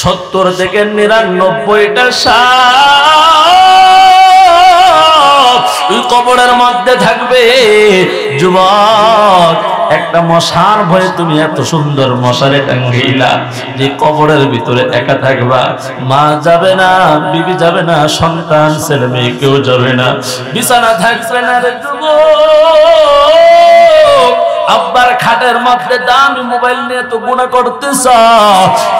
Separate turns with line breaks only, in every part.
70 থেকে 99টা সাপ ওই কবরের মধ্যে থাকবে। যুবক, একটা মশার ভয়ে তুমি এত সুন্দর মশারে টাঙ্গাইলা যে কবরের ভিতরে একা থাকবা। মা যাবে না, বিবি যাবে না, সন্তান ছেলে মেয়ে কেউ যাবে না, বিছানা থাকবে না রে যুবক। আব্বার খাটের মধ্যে দামি মোবাইল নিয়ে তো গুনাহ করতেছ।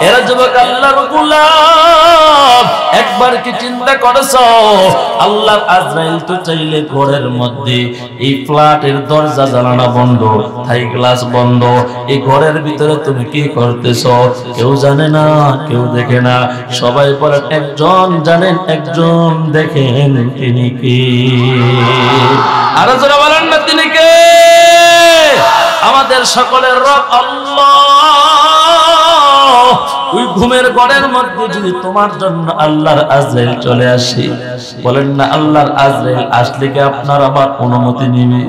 এরা যুবক আল্লাহর গোলাম, একবার কি চিন্তা করেছ আল্লাহর আজরাইল তো চাইলে ঘরের মধ্যে এই ফ্ল্যাটের দরজা জানালা বন্ধ, থাই গ্লাস বন্ধ, এই ঘরের ভিতরে তুমি কি করতেছ কেউ জানে না, কেউ দেখে না। সবাই বলেন একজন জানেন, একজন দেখেন, তিনি কি? আর যারা বলেন না তিনি কে? আমাদের সকলের রব আল্লাহ। ওই ঘুমের ঘরের মধ্যে যদি তোমার জন্য আল্লাহর আজরাইল চলে আসে, বলেন না আল্লাহর আজরাইল আসলে কি আপনার আবার অনুমতি নেবে?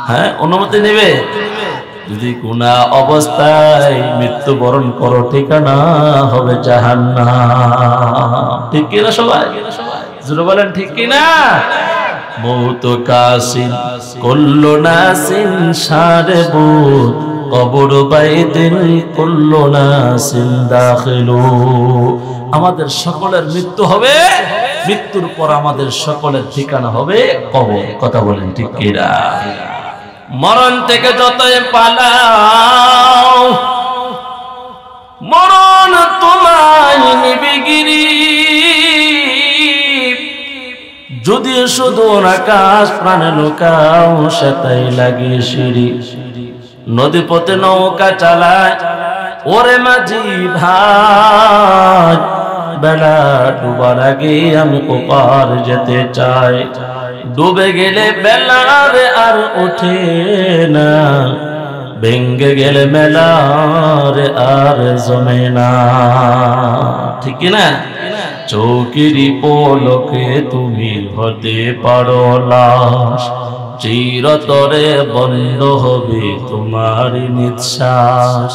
হ্যাঁ, অনুমতি নেবে? যদি গুনাহ অবস্থায় মৃত্যুবরণ করো, ঠিকানা হবে জাহান্নাম। ঠিক কিনা সবাই? জোরে বলেন ঠিক কিনা? মৌত কাসিন কুল্লু নাসিন শারবুত কবর বাইদিন কুল্লু নাসিন দাখিলু। আমাদের সকলের মৃত্যু হবে, মৃত্যুর পর আমাদের সকলের ঠিকানা হবে কবর। কথা বলেন ঠিক কিনা? মরণ থেকে যতই পালাও, মরণ তোমায় নিবে গিরি। যদি শুধু আকাশ প্রাণে লোকাও, সেটাই লাগে সিঁড়ি। নদী পথে নৌকা চালায় ওরে মাঝি ভাই, বেলা ডুবার আগে আমি ওপার যেতে চাই। ডুবে গেলে বেলার আর ওঠে না, ভেঙ্গে গেলে মেলার আর জমে না। ঠিক না? চৌকিরি পলকে তুমি হতে পারো লাশ, চিরতরে বন্ধ হবে তোমারি নিঃশ্বাস।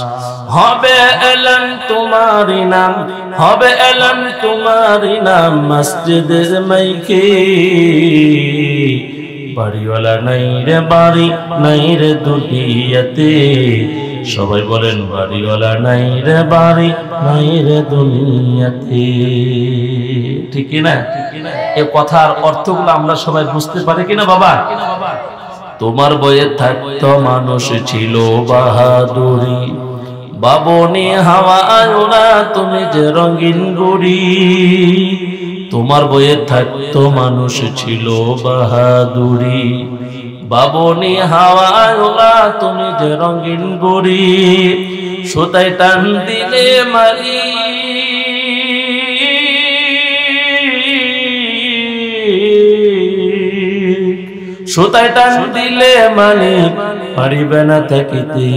হবে এলান তোমারি নাম, হবে এলান তোমারি নাম মসজিদের মাইকে। বাড়িওয়ালা নাই রে বাড়ি, নাই রে দুনিয়াতে। সবাই বলেন বাড়িওয়ালা নাই রে বাড়ি, নাই রে দুনিয়াতে। ঠিক না? এই কথার অর্থগুলো আমরা সবাই বুঝতে পারি কিনা বাবা? তোমার বইয়ে থাকতো মানুষ ছিল বাহাদুরি, বাবনি হাওয়া আয়োনা তুমি যে রঙিন গুড়ি। তোমার বইয়ে থাকতো মানুষ ছিল বাহাদুরি, বাবনি হাওয়া আয়োনা তুমি যে রঙিন গুড়ি। সুতায় টান দিলে মারি, সুতায় টান দিলে মালিক পারিবে না থাকিতে।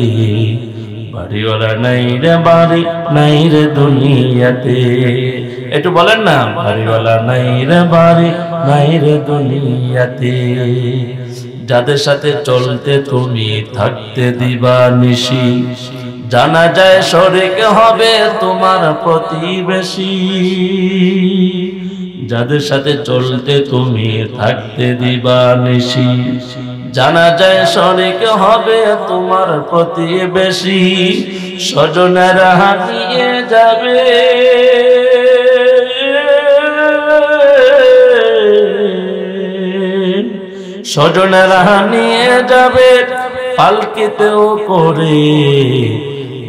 বাড়িওয়ালা নাই রে বাড়ি, নাই রে দুনিয়াতে। একটু বলেন না, বাড়িওয়ালা নাই রে বাড়ি, নাই রে দুনিয়াতে। যাদের সাথে চলতে তুমি থাকতে দিবা নিশি, জানা যায় শরীক হবে তোমার প্রতিবেশী। যাদের সাথে চলতে তুমি থাকতে দিবা নিশি, জানা যায় শরীক হবে তোমার প্রতিবেশী। স্বজনেরা হারিয়ে যাবে, স্বজনেরা নিয়ে যাবে পালকিতেও করে।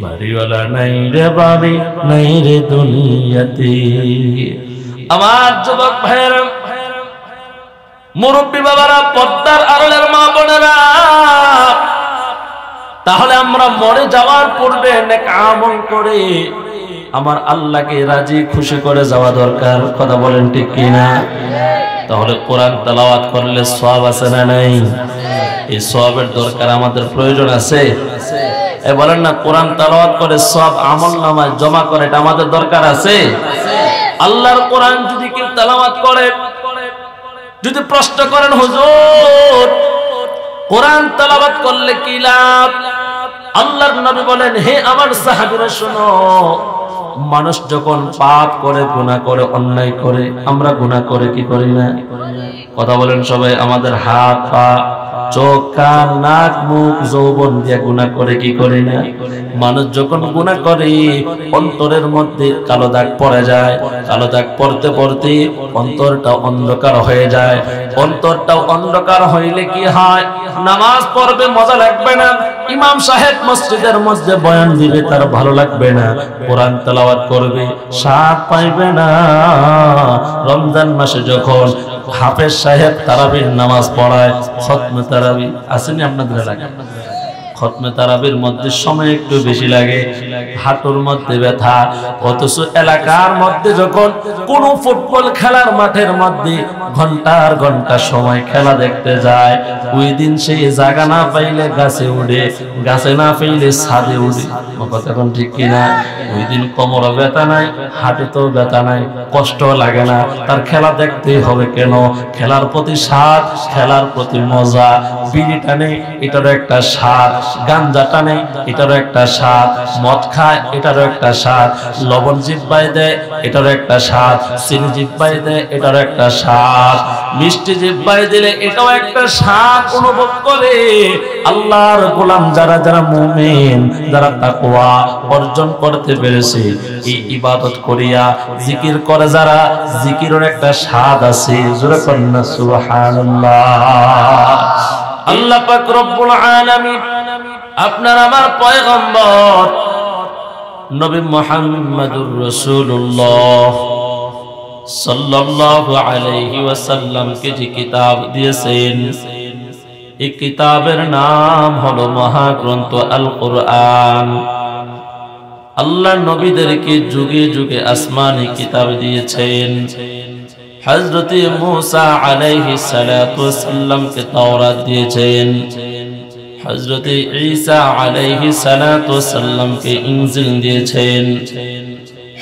বাড়িওয়ালা নাই রে বাড়ি, নাই রে দুনিয়াতে। আমার যুবক ভাইয়েরা, মুরব্বী বাবারা, পর্দার আড়ালের মা বোনেরা, তাহলে আমরা মরে যাওয়ার পূর্বে নেক আমল করে আমার আল্লাহকে রাজি খুশি করে যাওয়া দরকার। কথা বলেন ঠিক কিনা? তাহলে কোরআন তেলাওয়াত করলে সওয়াব আছে না নাই? এই সওয়াবের দরকার আমাদের প্রয়োজন আছে। এই বলেন না, কোরআন তেলাওয়াত করে সওয়াব আমলনামায় জমা করে, এটা আমাদের দরকার আছে। আল্লাহর কোরআন যদি কেউ তেলাওয়াত করে, যদি প্রশ্ন করেন হুজুর কোরআন তেলাওয়াত করলে কি লাভ? আল্লাহর নবী বলেন, হে আমার সাহাবীরা শোনো, মানুষ যখন পাপ করে, গুনাহ করে, অন্যায় করে, আমরা গুনাহ করে কি করি না? কথা বলেন সবাই। আমাদের হাত পা চোখ কান নাক মুখ যৌবন দিয়ে গুনাহ করে কি করি না? মানুষ যখন গুনাহ করে অন্তরের মধ্যে কালো দাগ পড়ে যায়। কালো দাগ পড়তে পড়তে অন্তরটা অন্ধকার হয়ে যায়। অন্তরটা অন্ধকার হইলে কি হয়? নামাজ পড়বে মজা লাগবে না, ইমাম সাহেব মসজিদের মধ্যে বয়ান দিবে তার ভালো লাগবে না, কোরআন তেলাওয়াত করবে স্বাদ পাইবে না। রমজান মাসে যখন হাফেজ সাহেব তারাবির নামাজ পড়ায়, খতমে তারাবি আসেনি আপনাদের এলাকায়? খতমে তারাবির মধ্যে সময় একটু বেশি লাগে, হাঁটুর মধ্যে ব্যথা। অথচ এলাকার মধ্যে যখন কোন ফুটবল খেলার মাঠের মধ্যে ঘন্টার ঘন্টা সময় খেলা দেখতে যায়, ওই দিন সেই জায়গা না পাইলে গাছে উঠে, গাছে না পাইলে ছাদে উঠে। কথা এখন ঠিক কিনা? ওই দিন কোমরে ব্যথা নাই, হাঁটুতেও ব্যথা নাই, কষ্ট লাগে না। তার খেলা দেখতেই হবে। কেন? খেলার প্রতি স্বাদ, খেলার প্রতি মজা। বিড়ি টানে, এটারও একটা স্বাদ। গাঞ্জা টানে, এটারও একটা স্বাদ। মদ খায়, এটারও একটা স্বাদ। লবণ জিহ্বায় দেয়, এটারও একটা স্বাদ। চিনি জিহ্বায় দেয়, এটারও একটা স্বাদ। মিষ্টি জিহ্বায় দিলে এটাও একটা স্বাদ অনুভব করে। আল্লাহর গোলাম যারা যারা মুমিন, যারা তাকওয়া অর্জন করতে পেরেছে, এই ইবাদত করিয়া জিকির করে যারা, জিকিরের একটা স্বাদ আছে। জোরে কন্না সুবহানাল্লাহ। আল্লাহ পাক রব্বুল আলামিন আপনার আমার পয়গম্বর নবী মুহাম্মদুর রাসূলুল্লাহ সাল্লাল্লাহু আলাইহি ওয়াসাল্লামকে যে কিতাব দিয়েছেন, এই কিতাবের নাম হলো মহাগ্রন্থ আল কোরআন। আল্লাহ নবীদেরকে যুগে যুগে আসমানি কিতাব দিয়েছেন। হযরত মূসা আলাইহিস সালাতু ওয়াসসালামকে তাওরাত দিয়েছেন। হযরত ঈসা আলাইহিস সালাতু ওয়াসসালামকে ইনজিল দিয়েছেন।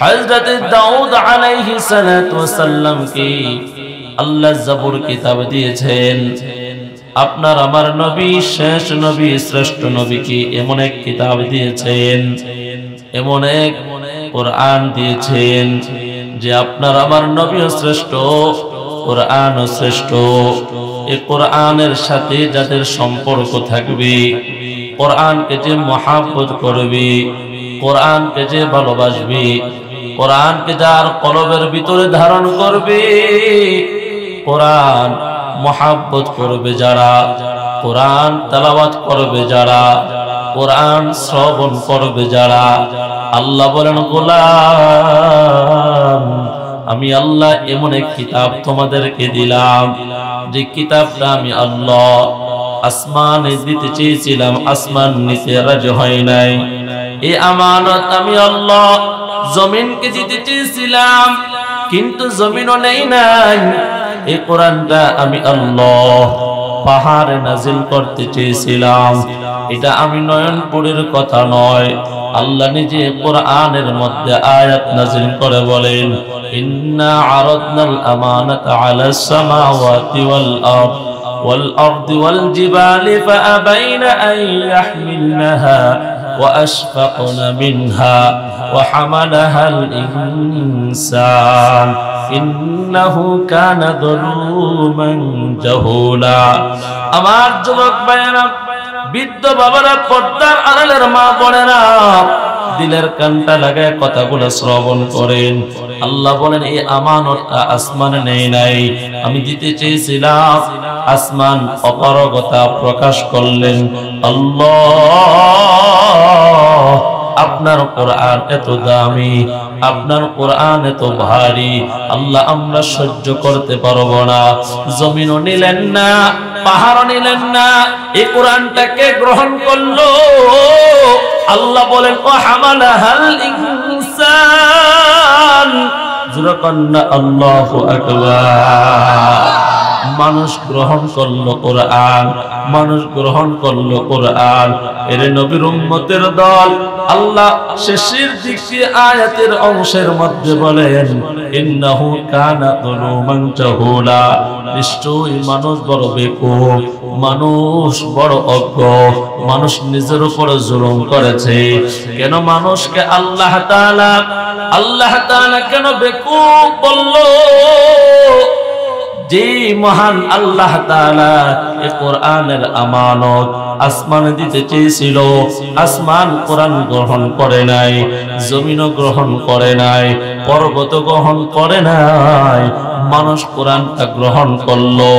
হযরত দাউদ আলাইহিস সালাতু ওয়াসসালামকে আল্লাহ জবুর কিতাব দিয়েছেন। আপনার আমার নবী, শেষ নবী, শ্রেষ্ঠ নবীকে এমন এক কিতাব দিয়েছেন, এমন এক কোরআন দিয়েছেন যে আপনার আমার নবীও শ্রেষ্ঠ, কোরআনও শ্রেষ্ঠ। এই কোরআনের সাথে যাদের সম্পর্ক থাকবে, কোরআনকে যে মহাব্বত করবে, কোরআনকে যে ভালোবাসবে, কোরআনকে যার কলবের ভিতরে ধারণ করবে, কোরআন মহাব্বত করবে যারা, কোরআন তেলাওয়াত করবে যারা, কোরআন শ্রবণ করবে যারা, আল্লাহ বলেন গোলাম আমি আল্লাহ এমন এক কিতাব তোমাদেরকে দিলাম, যে কিতাবটা আমি আল্লাহ আসমানে দিতে চেয়েছিলাম, আসমান নিতে রাজি হয় নাই। এই আমানত আমি আল্লাহ জমিনকে দিতে চেয়েছিলাম, কিন্তু জমিনও নেই নাই। এই কোরআনটা আমি আল্লাহ পাহাড়ে নাজিল করতে চেয়েছিলাম। এটা আমি নয়নপুরের কথা নয়, আল্লাহ নিজে কোরআনের মধ্যে আয়াত নাজিল করে বলেন, ইন্না আরাদনাল আমানাতা আলাস সামাওয়াতি ওয়াল আরদি ওয়াল জিবালি ফাআবাইনা আন ইয়াহমিলনাহা ওয়া আশফাকনা মিনহা ওয়া হামালাহাল ইনসান ইন্নাহু কানা যালুমান জাহুলা। আমার যুবক ভাইয়েরা, বৃদ্ধ বাবারা, পর্দার আড়ালের মা বোনেরা, দিলের কানটা লাগায় কথাগুলো শ্রবণ করেন। আল্লাহ বলেন এই আমানতটা আসমানে নেই নাই, আমি দিতে চেয়েছিলাম। আসমান অপারগতা প্রকাশ করলেন। আল্লাহ আপনার কোরআন এত দামি, আপনার কোরআন এত ভারী, আল্লাহ আমরা সহ্য করতে পারবো না। জমিনও নিলেন না, পাহাড়ও নিলেন না, এই কোরআনটাকে গ্রহণ করলো। আল্লাহ বলেন ও হামালাহাল ইনসান, যুরকান্না আল্লাহু আকবার। মানুষ গ্রহণ করলো কোরআন, মানুষ গ্রহণ করলো কোরআন। এর নবীর উম্মতের দল আল্লাহ শেষের দিকে আয়াতের অংশের মধ্যে বলেন, ইন্নাহু কানা যালুমান জাহুলা, নিশ্চয়ই মানুষ বড় বেকুব, মানুষ বড় অজ্ঞ, মানুষ নিজের উপরে জুলুম করেছে। কেন মানুষকে আল্লাহ তাআলা কেন বেকুব বলল? যে মহান আল্লাহ তাআলা এই কোরআনের আমানত আসমানে দিতে চেয়েছিল, আসমান কোরআন গ্রহণ করে নাই, জমিনও গ্রহণ করে নাই, পর্বত গ্রহণ করে নাই, মানুষ কোরআনটা গ্রহণ করলো।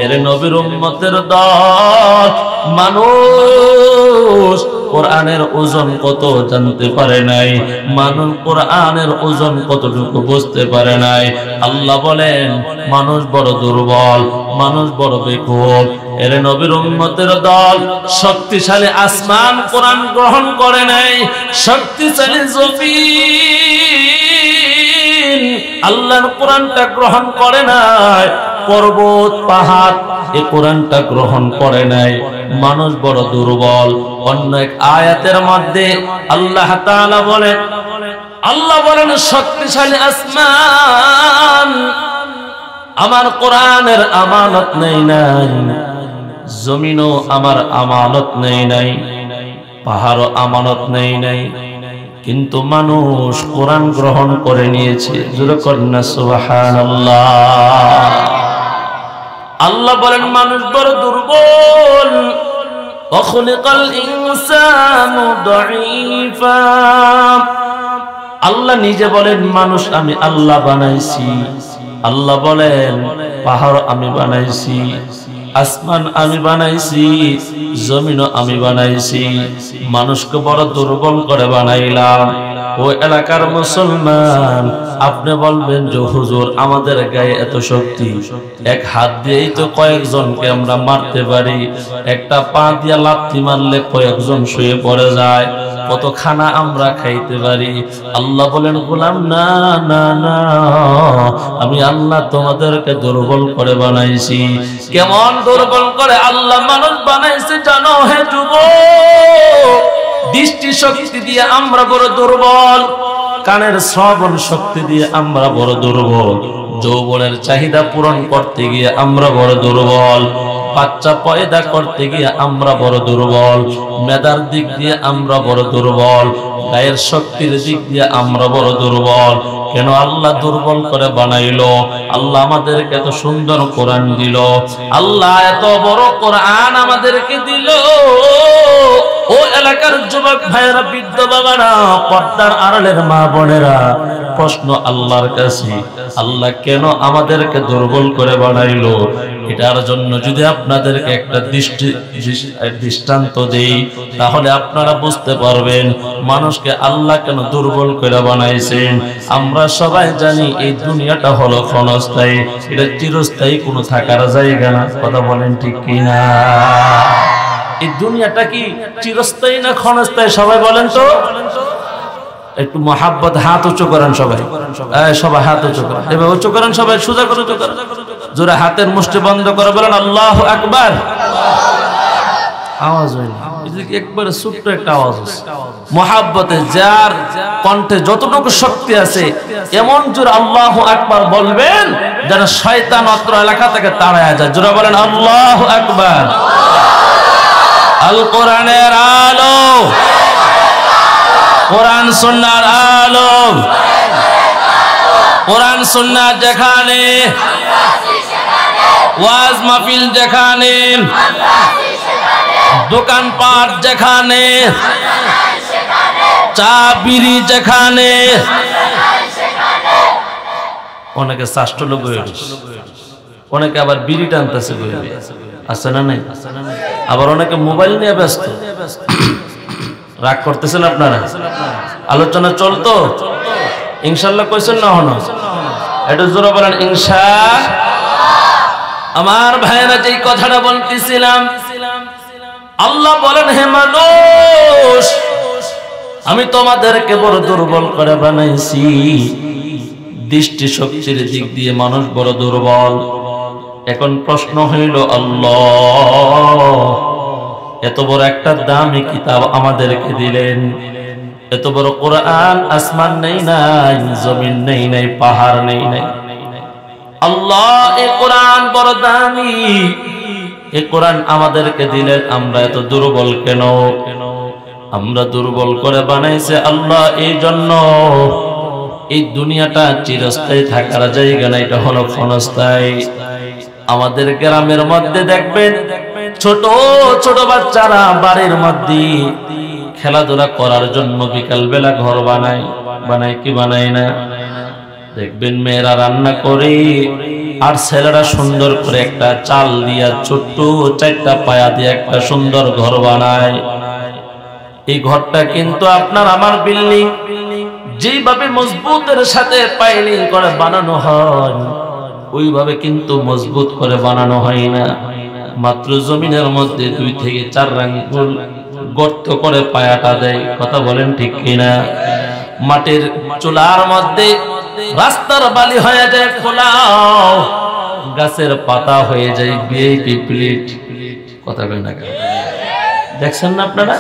এর নবীর উম্মতের দল মানুষ কোরআনের ওজন কত জানতে পারে নাই, মানুষ কোরআনের ওজন কতটুকু বুঝতে পারে নাই। আল্লাহ বলেন মানুষ বড় দুর্বল, মানুষ বড় বেকুব। এর নবীর উম্মতের দল শক্তিশালী আসমান কোরআন গ্রহণ করে নাই, শক্তিশালী জমিন আল্লাহর কোরআনটা গ্রহণ করে নাই, পর্বত পাহাড় এই কোরআনটা গ্রহণ করে নাই। মানুষ বড় দুর্বল। অন্য এক আয়াতের মধ্যে আল্লাহ তাআলা বলেন শক্তিশালী আসমান আমার কোরআনের আমানত নেই নাই, জমিনও আমার আমানত নেই নাই, পাহাড়ও আমানত নেই নাই, কিন্তু মানুষ কোরআন গ্রহণ করে নিয়েছে। জোরে করেন না সুবহানাল্লাহ। আল্লাহ বলেন মানুষ বড় দুর্বল। ওয়াখলিকাল ইনসানু দাঈফা। আল্লাহ নিজে বলেন মানুষ আমি আল্লাহ বানাইছি। আল্লাহ বলেন পাহাড় আমি বানাইছি, আসমান আমি বানাইছি, জমিনও আমি বানাইছি, মানুষকে বড় দুর্বল করে বানাইলাম। ওই এলাকার মুসলমান আপনি বলবেন যে হুজুর আমাদের গায়ে এত শক্তি, এক হাত দিয়েই তো কয়েকজনকে আমরা মারতে পারি, একটা পা দিয়ে লাথি মারলে কয়েকজন শুয়ে পড়ে যায়, কত খানা আমরা খাইতে পারি। আল্লাহ বলেন গোলাম না না না, আমি আল্লাহ তোমাদেরকে দুর্বল করে বানাইছি। কেমন দুর্বল করে আল্লাহ মানুষ বানাইছে জানো হে যুবক? দৃষ্টি শক্তি দিয়ে আমরা বড় দুর্বল, কানের শ্রবণ শক্তি দিয়ে আমরা বড় দুর্বল, যৌবনের চাহিদা পূরণ করতে গিয়ে আমরা বড় দুর্বল, বাচ্চা পয়দা করতে গিয়ে আমরা বড় দুর্বল, মেধার দিক দিয়ে আমরা বড় দুর্বল, গায়ের শক্তির দিক দিয়ে আমরা বড় দুর্বল। কেন আল্লাহ দুর্বল করে বানাইলো? আল্লাহ আমাদেরকে এত সুন্দর কোরআন দিল, আল্লাহ এত বড় কোরআন আমাদেরকে দিল। ও এলাকার যুবক ভাইয়েরা, বৃদ্ধ বাবারা, পর্দার আড়ালের মা বোনেরা, প্রশ্ন আল্লাহর কাছে, আল্লাহ কেন আমাদেরকে দুর্বল করে বানাইলো? এটার জন্য যদি আপনাদেরকে একটা দৃষ্টান্ত দেই, তাহলে আপনারা বুঝতে পারবেন মানুষকে আল্লাহ কেন দুর্বল করে বানাইছেন। আমরা সবাই জানি এই দুনিয়াটা হলো ক্ষণস্থায়ী, এটা চিরস্থায়ী কোনো থাকার জায়গা না। কথা বলেন ঠিক কিনা? এই দুনিয়াটা কি চিরস্থায়ী না ক্ষণস্থায়ী? সবাই বলেন তো। একটু মহাব্বত হাত উঁচু করেন সবাই, সবাই হাত উঁচু করেন, এবার উঁচু করেন সবাই, সোজা করে উঁচু করেন, জোরে হাতের মুষ্টি বন্ধ করে বলেন আল্লাহু আকবার। আওয়াজ হয়নি, একবারে ছোট্ট একটা আওয়াজ আছে। মহাব্বতে যার কণ্ঠে যতটুকু শক্তি আছে এমন জোরে আল্লাহু আকবার বলবেন যেন শয়তান অত্র এলাকা থেকে তাড়ায় যায়। জোরে বলেন আল্লাহু আকবার। আল কোরআনের আলো, কোরআন সুন্নাহর আলো, কোরআন সুন্নাহ যেখানে, ওয়াজ মাহফিল যেখানে, দোকানপাট যেখানে, চা বিড়ি যেখানে, অনেকে শাস্ত্রলো বই, অনেকে আবার বিড়ি টানতেছে বই, আছে না নাই? আবার অনেকে মোবাইল নিয়ে ব্যস্ত। রাগ করতেছেন আপনারা? আলোচনা চলতো, ইনশাআল্লাহ কইছেন না? হন এটা জোরে বলেন ইনশা। আমার ভাইরা যেই কথাটা বলতেছিলাম, আল্লাহ বলেন হে মানুষ, আমি তোমাদেরকে বড় দুর্বল করে বানাইছি। দৃষ্টি শক্তির দিক দিয়ে মানুষ বড় দুর্বল। এখন প্রশ্ন হইল, আল্লাহ এত বড় একটা দামি কিতাব আমাদেরকে দিলেন, এত বড় কোরআন, আসমান নেই নাই, জমিন নেই নাই, পাহাড় নেই নাই, আল্লাহ এই কোরআন বড় দামি, এই কোরআন আমাদেরকে দিলেন, আমরা এত দুর্বল কেন? আমরা দুর্বল করে বানাইছে আল্লাহ এই জন্য। এই দুনিয়াটা চিরস্থায়ী থাকার জায়গা না, এটা হলো ক্ষণস্থায়ী। আমাদের গ্রামের মধ্যে দেখবেন ছোট ছোট বাচ্চারা বাড়ির মধ্যে খেলাধুলা করার জন্য বিকাল বেলা ঘর বানায়, বানায় কি বানায় না? দেখবেন মেয়েরা রান্না করে আর ছেলেরা সুন্দর করে একটা চাল দিয়া ছোট্ট 4টা পায়া দিয়ে একটা সুন্দর ঘর বানায়। এই ঘরটা কিন্তু আপনার আমার বিল্ডিং যেভাবে মজবুতের সাথে পাইলিং করে বানানো হয় ওইভাবে কিন্তু মজবুত করে বানানো হয় না। মাত্র জমিনের মধ্যে 2 থেকে 4 আঙ্গুল গর্ত করে পায়াটা দেয়। কথা বলেন ঠিক কিনা? মাটির চুলার মধ্যে রাস্তার বালি হয়ে যায় খোলাও, গাছের পাতা হয়ে যায় ভিআইপি প্লেট। কথা কই না? দেখছেন না আপনারা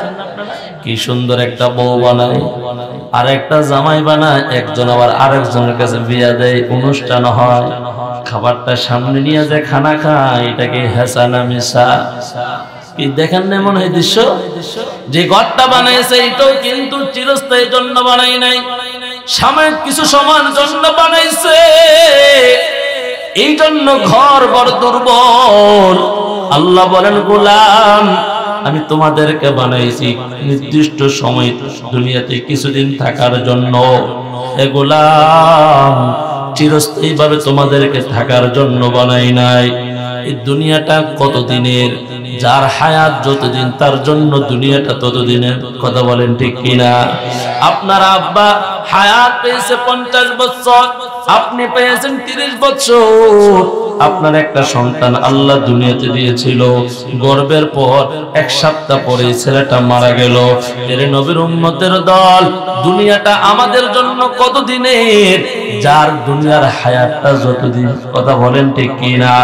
কি সুন্দর একটা বউ বানায়, আর একটা জামাই বানায়, একজন আবার আরেকজনের কাছে বিয়া দেয়, অনুষ্ঠান হয়, খাবারটা সামনে নিয়ে যায়, খানা খায়। এটাকে হেসানা মিশা কি দেখেন না মনে হয় দৃশ্য? যে ঘরটা বানাইছে এটাও কিন্তু চিরস্থায়ীর জন্য বানাই নাই, সাময়িক কিছু সময়ের জন্য বানাইছে। এই জন্য ঘর বড় দুর্বল। আল্লাহ বলেন, গোলাম আমি তোমাদেরকে বানাইছি নির্দিষ্ট সময় দুনিয়াতে কিছুদিন থাকার জন্য। হে গোলাম, চিরস্থায়ী ভাবে তোমাদেরকে থাকার জন্য বানাই নাই। এই দুনিয়াটা কতদিনের? যার হায়াত যতদিন তার জন্য দুনিয়াটা ততদিনের। কথা বলেন ঠিক কিনা? আপনার আব্বা হায়াত পেয়েছে 50 বছর, আপনি পেয়েছেন 30 বছর। আপনার একটা সন্তান আল্লাহ দুনিয়াতে দিয়েছিল, গর্ভের পর 1 সপ্তাহ পরে ছেলেটা মারা গেল। এর নবীর উম্মতের দল, দুনিয়াটা আমাদের জন্য কতদিনের? যার দুনিয়ার হায়াতটা যতদিন। কথা বলেন ঠিক কিনা?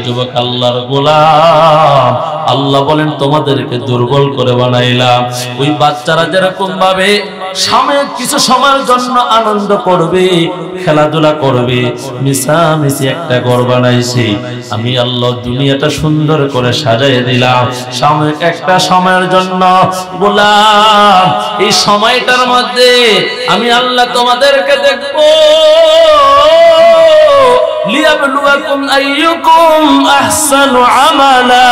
যুবক আল্লাহর গোলাম, আল্লাহ বলেন তোমাদেরকে দুর্বল করে বানাইলাম। ওই বাচ্চারা যেরকম ভাবে সাময়িক কিছু সময়ের জন্য আনন্দ করবে, খেলাধুলা করবে, মিশামিশি একটা ঘর বানাইছি আমি আল্লাহ, দুনিয়াটা সুন্দর করে সাজাই দিলাম সাময়িক একটা সময়ের জন্য। গোলাম, এই সময়টার মধ্যে আমি আল্লাহ তোমাদেরকে দেখবো। লিয়াবলুয়াকুম আইয়ুকুম আহসানু আমালা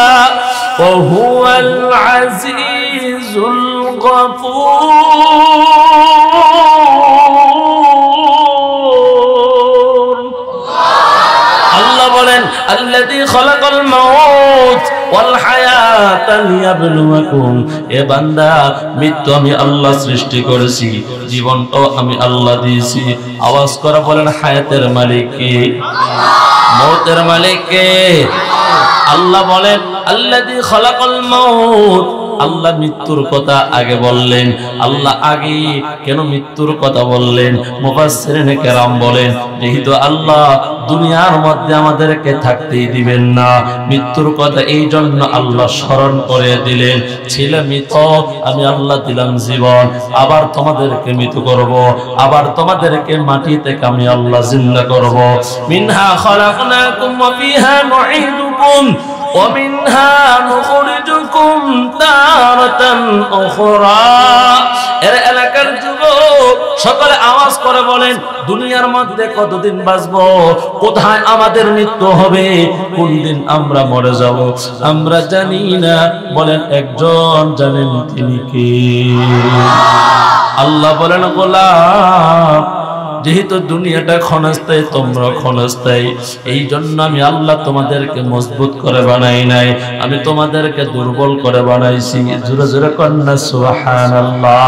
ওয়া হুয়াল আজিজুল গফুর। আল্লাহ বলেন, আল্লাযী খালাকাল মাউত ওয়াল হায়াতা লিয়াবলুয়াকুম। এ বান্দা, মৃত্যু আমি আল্লাহ সৃষ্টি করেছি, জীবনটাও আমি আল্লাহ দিয়েছি। আওয়াজ করে বলেন, হায়াতের মালিক কে? মৌতের মালিক কে? আল্লাহ বলেন, আল্লাযী খালাকাল মাউত। আল্লাহ মৃত্যুর কথা আগে বললেন। আল্লাহ আগে কেন মৃত্যুর কথা বললেন? মুফাসসিরিনে কেরাম বলেন, যেহেতু আল্লাহ দুনিয়ার মধ্যে আমাদেরকে থাকতেই দিবেন না, মৃত্যুর কথা এই জন্য আল্লাহ স্মরণ করে দিলেন। ছিলে মৃত, আমি আল্লাহ দিলাম জীবন, আবার তোমাদেরকে মৃত করব, আবার তোমাদেরকে মাটি থেকে আমি আল্লাহ জিন্দা করব। মিনহা খালাকনাকুম ওয়া ফিহা নুঈদুকুম ওয়া মিনহা নুখরিজুকুম তারাতান উখরা। এর এলাকার যুবক সকলে আওয়াজ করে বলেন, দুনিয়ার মধ্যে কতদিন বাঁচবো? কোথায় আমাদের মৃত্যু হবে? কোন দিন আমরা মরে যাব? আমরা জানি না। বলেন, একজন জানেন, তিনি কে? আল্লাহ বলেন, গোলাম, যেহেতু দুনিয়াটা ক্ষণস্থায়ী, তোমরা ক্ষণস্থায়ী, এই জন্য আমি আল্লাহ তোমাদেরকে মজবুত করে বানাই নাই, আমি তোমাদেরকে দুর্বল করে বানাইছি। জোরে জোরে কন্যা সুবহানাল্লাহ।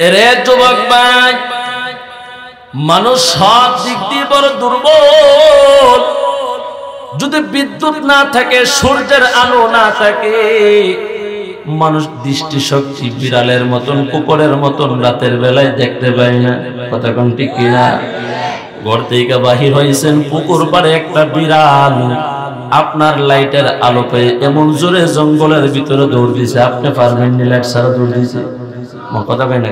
এরে যুবক ভাই, মানুষ সব দিক দিয়ে বড় দুর্বল। যদি বিদ্যুৎ না থাকে, সূর্যের আলো না থাকে, মানুষ দৃষ্টিশক্তি বিড়ালের মতন, কুকুরের মতন রাতের বেলায় দেখতে পায় না। কথা কোন ঠিক কিনা? ঘর থেকে বাহির হয়েছেন, পুকুর পাড়ে একটা বিড়াল আপনার লাইটের আলো পেয়ে এমন জোরে জঙ্গলের ভিতরে দৌড় দিছে, আপনি পারবেন না, লাইট ছাড়া দৌড় দিছে। কথা কয় না?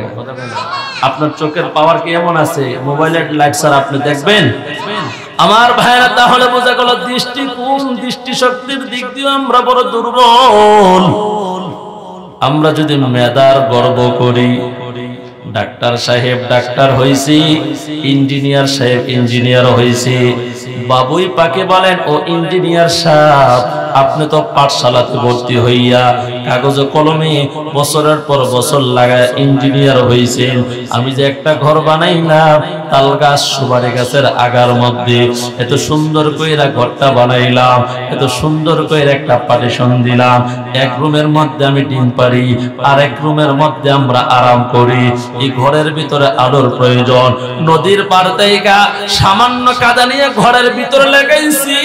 আপনার চোখের পাওয়ার কি এমন আছে? মোবাইলের লাইট ছাড়া আপনি দেখবেন? আমার ভাইরা, তাহলে বোঝা গেল দৃষ্টি শক্তির দিক দিয়ে আমরা বড় দুর্বল। আমরা যদি মেধার গর্ব করি, ডাক্তার সাহেব ডাক্তার হইছি, ইঞ্জিনিয়ার সাহেব ইঞ্জিনিয়ার হইছি, বাবুই পাকে বলেন ও ইঞ্জিনিয়ার সাহেব, আপনি তো পাঠশালাতে ভর্তি হইয়া কাগজ কলমে বছরের পর বছর লাগায় ইঞ্জিনিয়ার হইছেন, আমি যে একটা ঘর বানাইলাম তাল গাছ সুপারি গাছের আগার মধ্যে, এত সুন্দর কইরা ঘরটা বানাইলাম, এত সুন্দর কইরা একটা পার্টিশন দিলাম, এক রুমের মধ্যে আমি ডিম পারি, আর এক রুমের মধ্যে আমরা আরাম করি, এই ঘরের ভিতরে আলোর প্রয়োজন, নদীর পার থেকে সামান্য কাদা নিয়ে ঘরের ভিতরে লাগাইছি,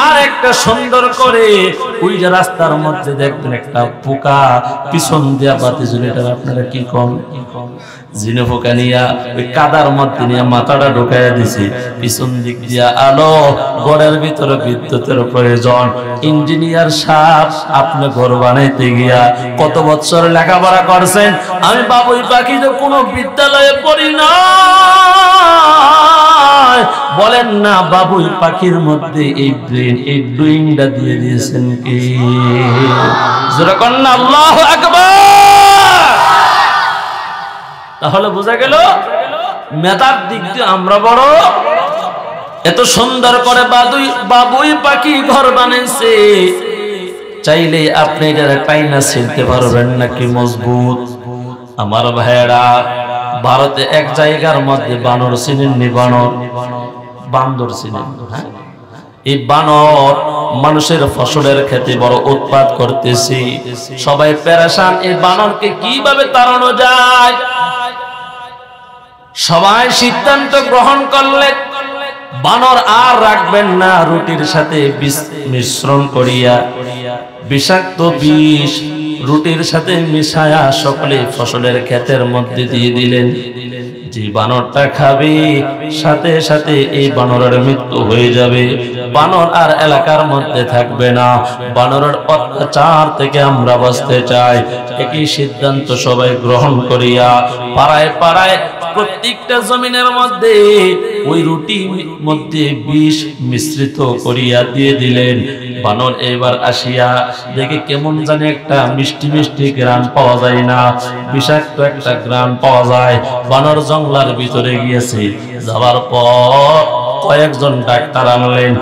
আর একটা সুন্দর করে ওই যে রাস্তার মধ্যে দেখবেন একটা পোকা পিছন দিয়া বাতি জ্বলে, এটা আপনারা কি কম জিনে পোকা নিয়া ওই কাদার মধ্যে নিয়ে মাথাটা ঢুকাইয়া দিছি, পিছন দিক দিয়া আলো, ঘরের ভিতরে বিদ্যুতের প্রয়োজন। ইঞ্জিনিয়ার সাহেব, আপনি ঘর বানাইতে গিয়া কত বছর লেখাপড়া করছেন? আমি বাবুই পাখি তো কোনো বিদ্যালয়ে পড়ি না। বলেন না, বাবুই পাখির মধ্যে এই ব্রেন, এই ডুইংটা দিয়ে দিয়েছেন কি? জোরে কর না আল্লাহু আকবার। তাহলে বোঝা গেল মেধার দিক দিয়ে আমরা বড়। এত সুন্দর করে বাবুই পাখি ঘর বানাইছে, চাইলে আপনি এটারে টাইনা ছিলতে পারবেন নাকি মজবুত? আমার ভাইয়েরা, ভারতে এক জায়গার মধ্যে বানর চিনেননি? বান্দর চিনেন? হ্যাঁ, এই বানর মানুষের ফসলের ক্ষেতে বড় উৎপাত করতেছে, সবাই পেরেশান, এই বানরকে কিভাবে তাড়ানো যায়? সবাই সিদ্ধান্ত গ্রহণ করলেন বানর আর রাখবেন না, রুটির সাথে মিশ্রণ করিয়া বিষাক্ত বিষ রুটির সাথে মিশায়া সকলে ফসলের ক্ষেতের মধ্যে দিয়ে দিলেন। যে বানরটা খাবে সাথে সাথে এই বানরের মৃত্যু হয়ে যাবে, বানর আর এলাকার মধ্যে থাকবে না। বানরের অত্যাচার থেকে আমরা বাঁচতে চাই। একই সিদ্ধান্ত সবাই গ্রহণ করিয়া পাড়ায় পাড়ায় প্রত্যেকটা জমিনের মধ্যে ওই রুটির মধ্যে বিষ মিশ্রিত করিয়া দিয়ে দিলেন। বানর এবার আসিয়া দেখে কেমন জানি একটা মিষ্টি মিষ্টি গ্রান পাওয়া যায় না, বিষাক্ত একটা গ্রান পাওয়া যায়। বানর জঙ্গলার ভিতরে গিয়েছে, যাওয়ার পর কয়েকজন ডাক্তার আনলেন,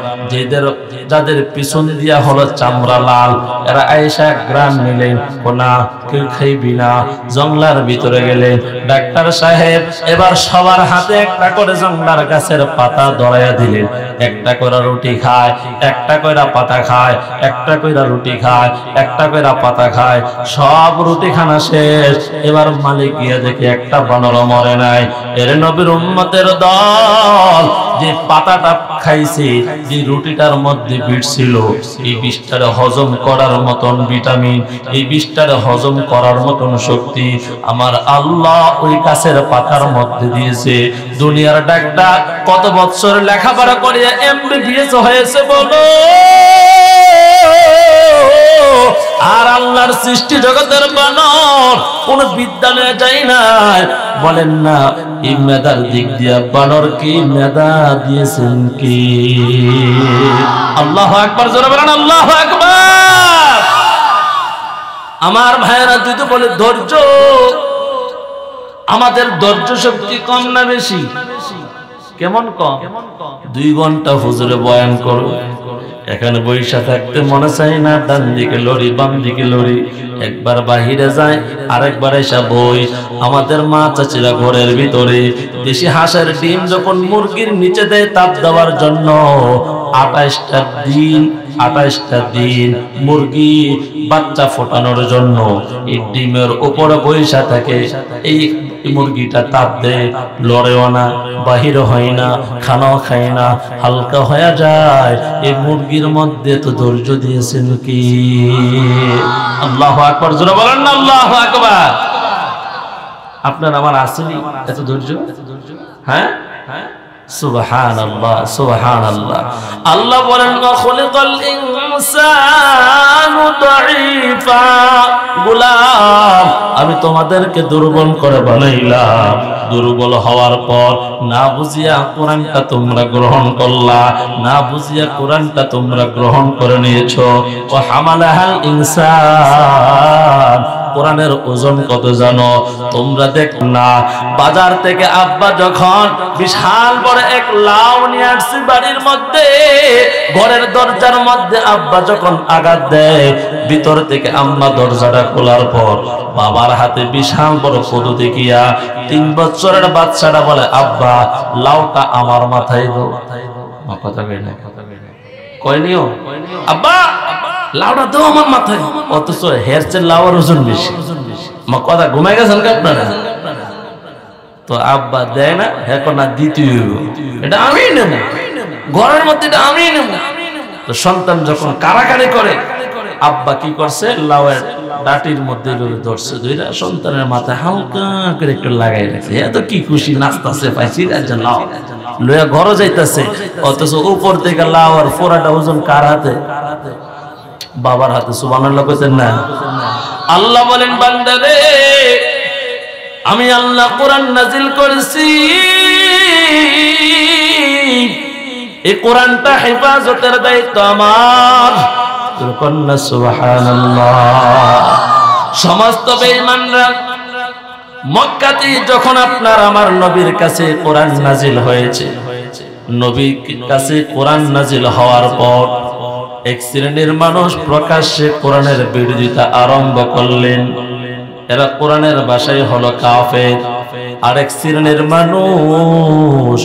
যাদের পিছন দিয়া হলো চামড়া লাল, এরা আয়েশা গ্রান নিলেন, কোনা কেউ খাইবি না। জঙ্গলার ভিতরে গেলেন, ডাক্তার সাহেব এবার সবার হাতে একটা করে জঙ্গলার গাছের পাতা ধরাইয়া দিলেন। একটা করে রুটি খায়, একটা কইরা পাতা খায়, একটা কইরা রুটি খায়, একটা কইরা পাতা খায়। সব রুটি খানা শেষ, এবার মালিক গিয়া দেখে একটা বানর মরে নাই। এর নবীর উম্মতের দল যে পাতাটা খাইছে, যে রুটিটার মধ্যে বিষ ছিল, এই বিষটারে হজম করার মতন ভিটামিন, এই বিষটারে হজম করার মতন শক্তি আমার আল্লাহ ওই গাছের পাতার মধ্যে দিয়েছে। দুনিয়ার ডাক্তার কত বছর লেখাপড়া করিয়া এমবিবিএস হয়েছে বলো, আর আল্লাহর সৃষ্টি জগতের বানর কোন বিদ্যালয়ে যায় নাই। বলেন না, এই মেধার দিক দিয়া বানর কি মেধা দিয়েছেন কি? আল্লাহু আকবার, জোরে বলেন আল্লাহু আকবার। আমার ভাইয়েরা, যদি বলে ধৈর্য, আমাদের ধৈর্য শক্তি কম না বেশি? কেমন কম? 2 ঘন্টা হুজুরে বয়ান করো, এখানে বৈশা থাকতে মনে চাই না, ডান দিকে লড়ি বাম দিকে লড়ি, একবার বাহিরে যায় আরেকবার এসা বই। আমাদের মা চাচিরা ঘরের ভিতরে দেশি হাঁসের ডিম যখন মুরগির নিচে দেয় তাপ দেওয়ার জন্য, 28টা দিন মুরগি বাচ্চা ফোটানোর জন্য এই ডিমের উপরে বৈশা থাকে। এই মুরগিটা তাপ দেয়, লড়েও না, বাহির হয় না, খানাও খায় না, হালকা হয়ে যায়। এই মুরগির মধ্যে তো ধৈর্য দিয়েছেন কি? আল্লাহু আকবার, জোরে বলেন না আল্লাহু আকবার। আপনার আমার আসেনি এত ধৈর্য? হ্যাঁ, সুবহানাল্লাহ সুবহানাল্লাহ। আল্লাহ বলেন খালিকাল ইনসানু দাঈফা, গোলাম আমি তোমাদেরকে দুর্বল করে বানাইলাম। দুর্বল হওয়ার পর না বুঝিয়া কোরআনটা তোমরা গ্রহণ করলা, না বুঝিয়া কোরআনটা তোমরা গ্রহণ করে নিয়েছো। ও হামালাহাল ইনসান, কোরআনের ওজন কত জানো তোমরা? দেখ না, বাজার থেকে আব্বা যখন বিশাল বড় এক লাউ নিয়ে আসছে বাড়ির মধ্যে, ঘরের দরজার মধ্যে আব্বা যখন আঘাত দেয়, ভিতর থেকে আম্মা দরজাটা খোলার পর বাবার হাতে বিশাল বড় কদু দেখিয়া 3 বছরের বাচ্চাটা বলে, আব্বা লাউটা আমার মাথায় দাও। কথা কয়নিও আব্বা লাউটা দাও আমার মাথায়, অথচ হেরচের লাউর ওজন বেশি। কথা ঘুমাই গেছেন কি আপনারা? তো আব্বা দেয় না, এখন না দ্বিতীয় এটা আমি নেব, ঘরের মধ্যে এটা আমি নেব। তো সন্তান যখন কারাকারি করে, আব্বা কি করছে, লাউয়ের ডাটির মধ্যে ধরছে, দুইটা সন্তানের মাথায় হালকা করে একটু লাগাই রাখছে। এত কি খুশি, নাচতেছে, পাইছি লাউ লইয়া ঘরে যাইতেছে, অথচ উপর থেকে লাউ আর ফোড়াটা ওজন কার হাতে? বাবার হাতে। সুবহানাল্লাহ কইতেন না? আল্লাহ বলেন, বান্দা রে আমি আল্লাহ কোরআন নাজিল করেছি, এই কোরআনটা হেফাজতের দায়িত্ব আমার। সুবহানাল্লাহ। সমস্ত বেঈমানরা মক্কাতে যখন আপনার আমার নবীর কাছে কোরআন নাজিল হয়েছে, নবীর কাছে কোরআন নাজিল হওয়ার পর এক শ্রেণীর মানুষ প্রকাশ্যে কোরআনের বিরোধিতা আরম্ভ করলেন। এরা কোরআনের ভাষায় হলো কাফের। আরেক শ্রেণীর মানুষ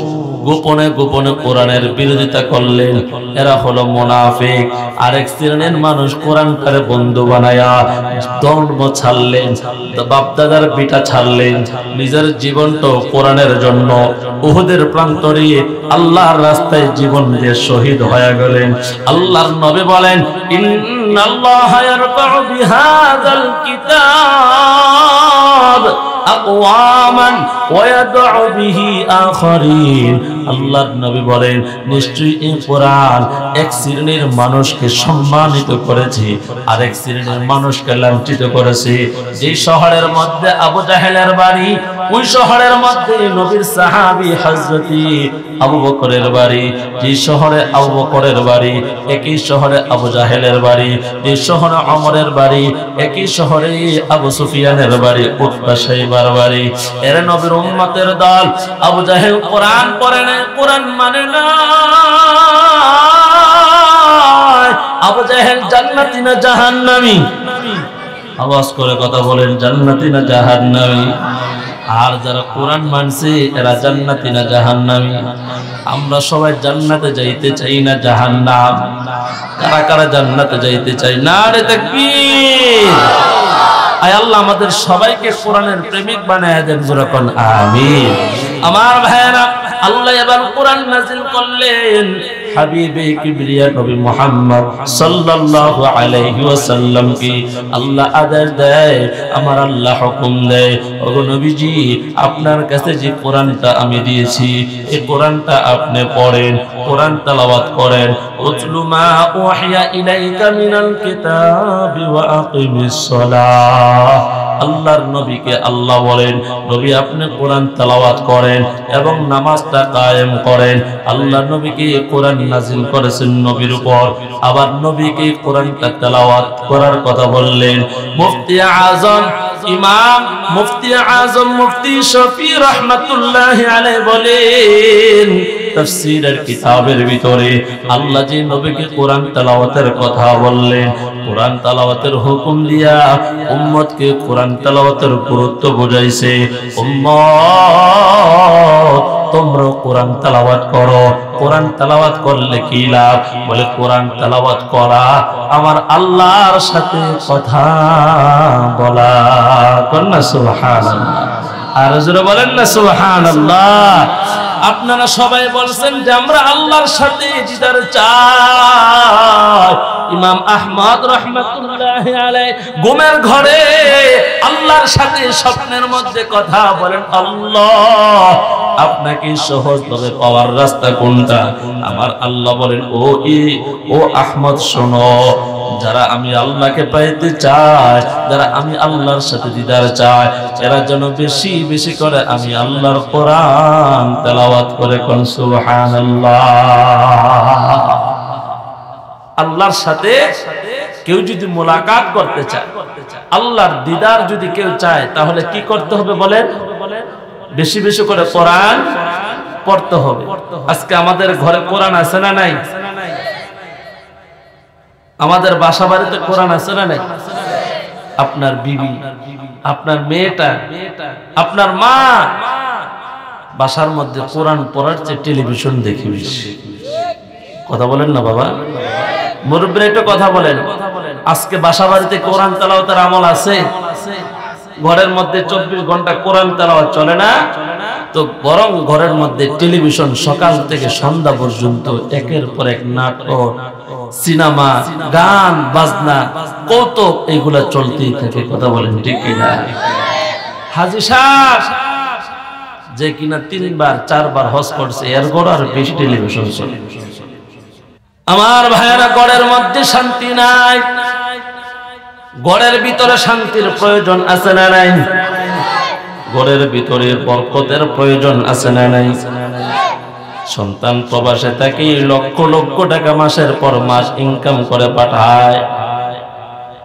গোপনে গোপনে কোরআনের বিরোধিতা করলেন, এরা হলো মুনাফিক। আরেক শ্রেণীর মানুষ কোরআনটারে বন্ধু বানায়া ধর্ম ছাড়লেন, বাপদাদার বিটা ছাড়লেন, নিজের জীবনটাও কোরআনের জন্য উহুদের প্রান্তরে আল্লাহর রাস্তায় জীবন দিয়ে শহীদ হয়ে গেলেন। আল্লাহর নবী বলেন, ইন্নাল্লাহা ইয়ারফাউ বিহাযাল কিতাব আকওয়ামান ওয়া ইয়াদউ বিহি আখারিন। আল্লাহর নবী বলেন, নিশ্চয়ই এই কোরআন এক শ্রেণীর মানুষকে সম্মানিত করেছে, আরেক শ্রেণীর মানুষকে লাঞ্ছিত করেছে। যে শহরের মধ্যে আবু জাহেলের বাড়ি, ওই শহরের মধ্যে নবীর সাহাবী হযরতি আবু বকরের বাড়ি। যে শহরে আবু বকরের বাড়ি, একই শহরে আবু জাহেলের বাড়ি। যে শহরে ওমরের বাড়ি, একই শহরে আবু সুফিয়ানের বাড়ি, উতবা শাইবার বাড়ি। এরা নবীর উম্মতের দল। আবু জাহেল কোরআন পড়ে না, কোরআন মানে না। আবু জাহেল জান্নাতি না জাহান্নামী? আওয়াজ করে কথা বলেন, জান্নাতি না জাহান্নামী? আর যারা কোরআন মানছে এরা জান্নাতি না জাহান্নামী? আমরা সবাই জান্নাতে যাইতে চাই না জাহান্নাম? কারা কারা জান্নাতে যাইতে চাই? নারে তাকবীর। আয় আল্লাহ আমাদের সবাইকে কোরআনের প্রেমিক বানায় দেন, জোরে কোন আমিন। আমার ভাইরা, আল্লাহ এবার কোরআন নাযিল করলেন হাবিবে কিবরিয়া নবী মুহাম্মদ সাল্লাল্লাহু আলাইহি ওয়াসাল্লাম কি আল্লাহ আদেশ দেয়, আমার আল্লাহ হুকুম দেয়, ওগো নবীজি আপনার কাছে যে কোরআনটা আমি দিয়েছি, এই কোরআনটা আপনি পড়েন, কোরআন তেলাওয়াত করেন। উতলু মা উহিয়া ইলাইকা মিনাল কিতাবি ওয়া আকিমিস সালাহ। আল্লাহর নবীকে আল্লাহ বলেন, নবী আপনি কোরআন তেলাওয়াত করেন এবং নামাজটা কায়েম করেন। আল্লাহর নবীকে কোরআন নাযিল করেছেন নবীর উপর, আবার নবীকে কোরআনটা তেলাওয়াত করার কথা বললেন। মুফতি আযম ইমাম মুফতি আযম মুফতি শফি রাহমাতুল্লাহি আলাইহি বলেন, তাফসীরের কিতাবের ভিতরে আল্লাহ যে নবীকে কোরআন তেলাওয়াতের কথা বললেন, কোরআন তেলাওয়াতের হুকুম দিয়া উম্মতকে কোরআন তেলাওয়াতের গুরুত্ব বুঝাইছে। উম্মত তোমরা কোরআন তেলাওয়াত করো। কোরআন তেলাওয়াত করলে কি লাভ? বলে কোরআন তেলাওয়াত করা আমার আল্লাহর সাথে কথা বলা। কন্যা সুবহানাল্লাহ। আর জোরে বলেন না সুবহানাল্লাহ। আপনারা সবাই বলছেন যে আমরা আল্লাহর সাথে দিদার চাই। ইমাম আহমদ রাহমাতুল্লাহি আলাইহি ঘুমের ঘরে আল্লাহর সাথে স্বপ্নের মধ্যে কথা বলেন, আল্লাহ আপনাকে সহজভাবে পাওয়ার রাস্তা কোনটা? আমার আল্লাহ বলেন, ও আহমদ শোনো, যারা আমি আল্লাহকে পাইতে চায়, যারা আমি আল্লাহর সাথে দিদার চায়, এরা যেন বেশি বেশি করে আমি আল্লাহর কোরআন তেলাওয়াত করে কোন সুবহানাল্লাহ। আল্লাহর সাথে কেউ যদি মোলাকাত করতে চায়, আল্লাহর দিদার যদি কেউ চায়, তাহলে কি করতে হবে বলেন? বেশি বেশি করে কোরআন পড়তে হবে। আজকে আমাদের ঘরে কোরআন আছে না নাই? আমাদের বাসা বাড়িতে কোরআন আছে না নাই? আপনার বিবি, আপনার মেয়েটা, আপনার মা বাসার মধ্যে কোরআন পড়ার চেয়ে টেলিভিশন দেখে বেশি। কথা বলেন না বাবা? মুরব্বীরা একটু কথা বলেন। আজকে বাসা বাড়িতে কোরআন তেলাওয়াতের আমল আছে? ঘরের মধ্যে 24 ঘন্টা কোরআন তেলাওয়াত চলে না, তো বরং ঘরের মধ্যে টেলিভিশন সকাল থেকে সন্ধ্যা পর্যন্ত একের পর এক নাটক, সিনেমা, গান বাজনা, কৌতুক, এগুলা চলতেই থাকে। কথা বলেন ঠিক কিনা? হাজী সাহেব যে কিনা 3বার 4বার হজ করছে, এর গড় আর বেশি টেলিভিশন চলে। আমার ভাইয়েরা, গড়ের মধ্যে শান্তি নাই। গড়ের ভিতরে শান্তির প্রয়োজন আছে না নাই? গড়ের ভিতরে বরকতের প্রয়োজন আছে না নাই? সন্তান প্রবাসে থাকে, লক্ষ লক্ষ টাকা মাসের পর মাস ইনকাম করে পাঠায়,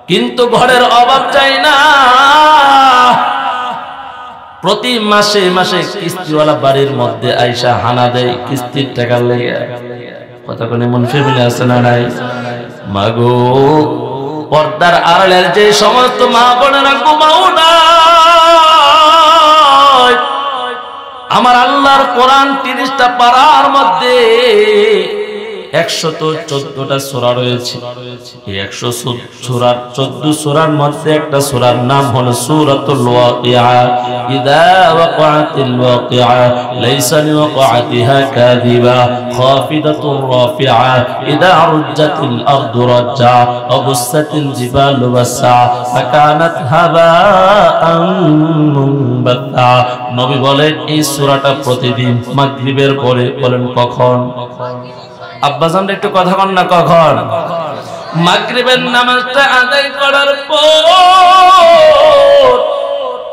কিন্তু ঘরের অভাব চাই না। প্রতি মাসে মাসে কিস্তিওয়ালা বাড়ির মধ্যে আইসা হানা দেয় কিস্তির টাকা লেগে। কথা কোন মন ফ্যামিলি আছে না নাই? মাগো, পর্দার আড়ালের যে সমস্ত মা বোনেরা ঘুমাও না, আমার আল্লাহর কোরআন 30টা পারার মধ্যে 114টা সূরা রয়েছে। এই 114 সূরার মধ্যে একটা সূরার নাম হলো সূরাতুল ওয়াকিয়া। ইযা ওয়াকাতিল ওয়াকিয়া লাইসা লিওয়াকাতিহা কাযিবা খাফিদাতুর রাফিআ ইযা রুজ্জাতিল আরদু রাজ্জা ওয়া বুসাতিল জিবালু বাসা ফাকানাত হাবাআন মুনবাতা। নবী বলেন, এই সূরাটা প্রতিদিন মাগরিবের পরে বলেন কখন? আব্বাজান একটু কথা বল না, কখন? মাগরিবের নামাজটা আদায় করার পর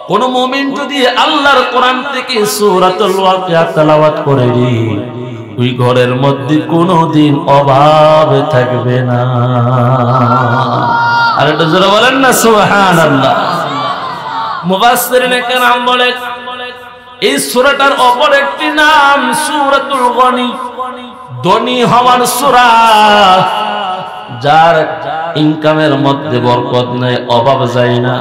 কোন মুমিন যদি আল্লাহর কোরআন থেকে সূরাতুল ওয়াকিয়া তেলাওয়াত করে, ওই ঘরের মধ্যে কোনদিন অভাব থাকবে না। আর একটু জোরে বলেন না সুবহানাল্লাহ। মুফাসসিরিনে কেরাম বলেন, এই সূরাটার অপর একটি নাম সূরাতুল গনি, ধনী হওয়ার সূরা। যার ইনকামের মধ্যে বরকত নাই, অভাব যায় না,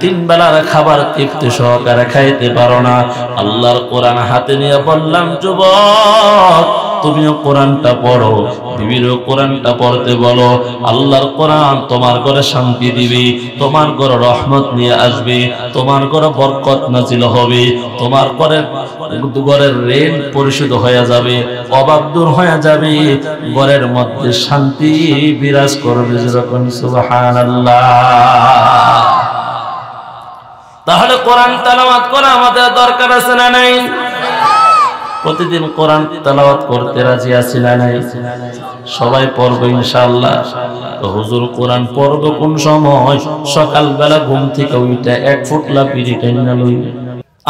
3 বেলার খাবার তৃপ্তি সহকারে খাইতে পারো না, আল্লাহর কোরআন হাতে নিয়ে বললাম, যুবক তুমিও কোরআনটা পড়ো, বিবিরও কোরআনটা পড়তে বলো। আল্লাহর কোরআন তোমার ঘরে শান্তি দিবে, তোমার ঘরে রহমত নিয়ে আসবে, তোমার ঘরে বরকত নাজিল হবে, তোমার ঘরের ঋণ পরিশোধ হয়ে যাবে, অভাব দূর হয়ে যাবে, ঘরের মধ্যে শান্তি বিরাজ করবে। যেরকম সুবহানাল্লাহ। তাহলে কোরআন তেলাওয়াত করা আমাদের দরকার আছে না নাই? প্রতিদিন কোরআন তেলাওয়াত করতে রাজি আছি না নাই? সবাই পড়বে ইনশাআল্লাহ। তো হুজুর কোরআন পড়বে কোন সময়? সকালবেলা ঘুম থেকে উঠে 1 ফুটলা বিড়ি টাইনা লইবে।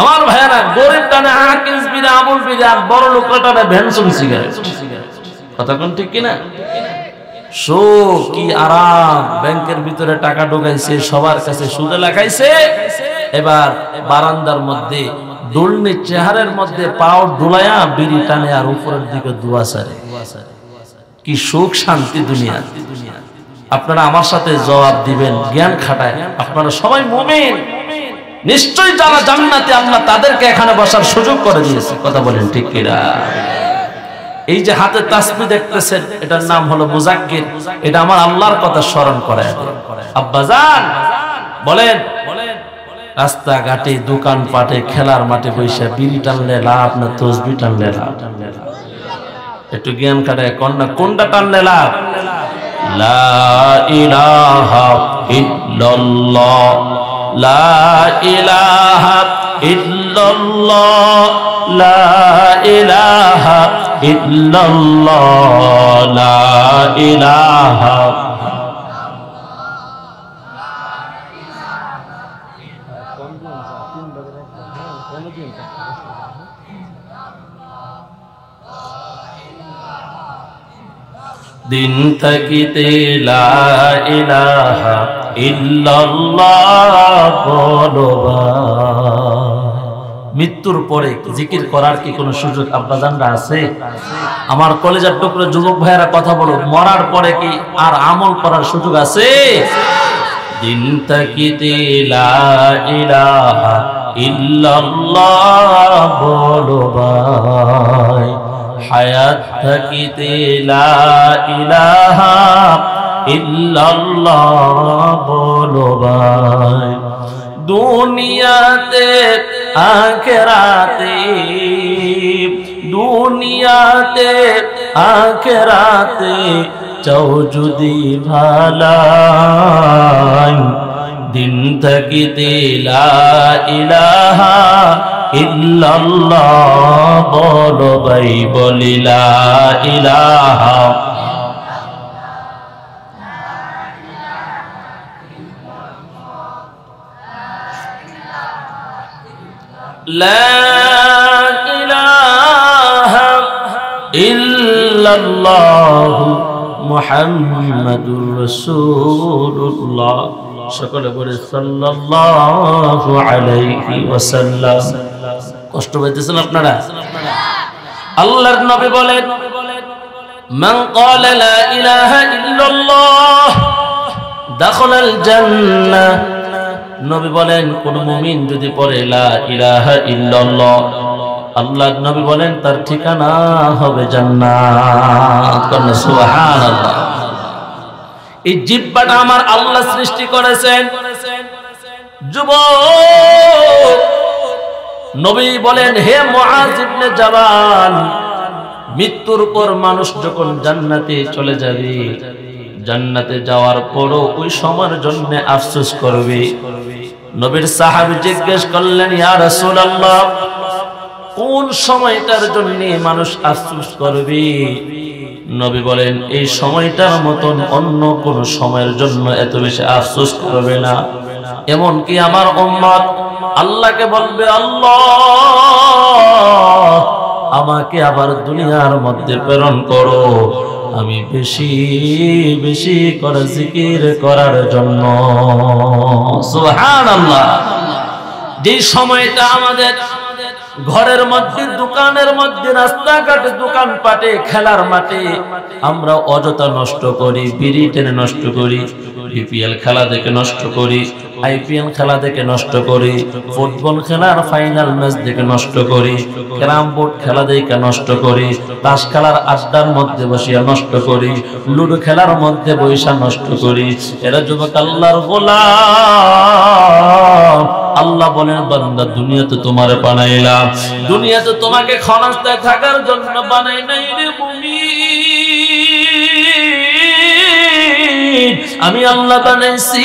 আমার ভাইরা, গরিব টানে হাকিস বিড়ি, আমুল বিড়ি, আর বড় লোকরা টানে ভ্যানসন সিগারেট। কথা কোন ঠিক কিনা? সুখ কি আরাম, ব্যাংকের ভিতরে টাকা ঢোকাইছে, সবার কাছে সুদে লাগাইছে, এবার বারান্দার মধ্যে দুলনি চেহারের মধ্যে পাও ডুলায়া বিড়ি টানে আর উপরের দিকে দুয়া সারে। কি সুখ শান্তি দুনিয়া। আপনারা আমার সাথে জবাব দিবেন, জ্ঞান খাটায়। আপনারা সবাই মুমিন, নিশ্চয়ই যারা জান্নাতে, আল্লাহ তাদেরকে এখানে বসার সুযোগ করে দিয়েছে। কথা বলেন ঠিক কিনা? এই যে হাতে তাসবিহ দেখতেছেন, এটার নাম হলো মুজাক্কির। এটা আমার আল্লাহর কথা স্মরণ করায়। আব্বাজান বলেন, রাস্তাঘাটে, দোকান পাটে, খেলার মাঠে বসে বিড়ি টানলে লাভ না তাসবিহ টানলে লাভ? একটু জ্ঞান খাটায় কন্যা, কোনটা টানলে লাভ? লা ইলাহা ইল্লাল্লাহ, লা ইলাহা ইল্লাল্লাহ। ইল্লাল্লাহ লা ইলাহা ইল্লাল্লাহ লা ইলাহা দিন থাকিতে লা ইলাহা ইল্লাল্লাহ বলবা। মৃত্যুর পরে জিকির করার কি কোনো সুযোগ আব্বাজানরা আছে? আমার কলেজের টুকরো যুবক ভাইয়েরা কথা বলো, মরার পরে কি আর আমল করার সুযোগ আছে? দিন থাকিতে লা ইলাহা ইল্লাল্লাহ বলবা, হায়াত থাকিতে লা ইলাহা ইল্লাল্লাহ বলবা। দুনিয়াতে আখিরাতে, দুনিয়াতে আখিরাতে চাও যদি ভালাই, দিন থাকিতে লা ইলাহা ইল্লাল্লাহ বলো ভাই, বলি লা ইলাহা লা ইলাহা ইল্লাল্লাহ মুহাম্মাদুর রাসূলুল্লাহ। সকলে বলে সাল্লাল্লাহু আলাইহি ওয়াসাল্লাম। কষ্ট পাইতেছেন আপনারা? আল্লাহর নবী বলেন, মান ক্বালা লা ইলাহা ইল্লাল্লাহ দাখালাল জান্নাহ। নবী বলেন, কোন মুমিন যদি পড়ে লা ইলাহা ইল্লাল্লাহ, আল্লাহর নবী বলেন তার ঠিকানা হবে জান্নাত। কোন সুবহানাল্লাহ। এই জিহ্বাটা আমার আল্লাহ সৃষ্টি করেছেন। যুবক নবী বলেন, হে মুআজ ইবনে জাবাল, মৃত্যুর পর মানুষ যখন জান্নাতে চলে যাবে, জান্নাতে যাওয়ার পরও ওই সময়ের জন্য আফসোস করবে। নবীর সাহাবী জিজ্ঞেস করলেন, ইয়া রাসূলুল্লাহ, কোন সময়টার জন্য মানুষ আফসোস করবে? নবী বলেন, এই সময়টার মতন অন্য কোন সময়ের জন্য এত বেশি আফসোস করবে না। এমন কি আমার উম্মত আল্লাহকে বলবে, আল্লাহ আমাকে আবার দুনিয়ার মধ্যে প্রেরণ করো, আমি বেশি বেশি করে জিকির করার জন্য। সুবহানাল্লাহ। যে সময়টা আমাদের ঘরের মধ্যে, দোকানের মধ্যে, রাস্তাঘাটে, দোকানপাটে, খেলার মাঠে আমরা অযথা নষ্ট করি, বিড়ি টেনে নষ্ট করি, বিপিএল খেলা দেখে নষ্ট করি, আইপিএল খেলা দেখে নষ্ট করি, ফুটবল খেলার ফাইনাল ম্যাচ দেখে নষ্ট করি, ক্যারাম বোর্ড খেলা দেখে নষ্ট করি, তাস খেলার আড্ডার মধ্যে বসিয়া নষ্ট করি, লুডো খেলার মধ্যে বৈশা নষ্ট করি। এরা যুবক আল্লাহর গোলাম। আল্লাহ বলেন, বান্দা দুনিয়াতে তোমার বানাইলাম, দুনিয়াতে তোমাকে ক্ষণস্থায়ী থাকার জন্য বানাই নাই রে মুমিন। আমি আল্লাহ বানাইছি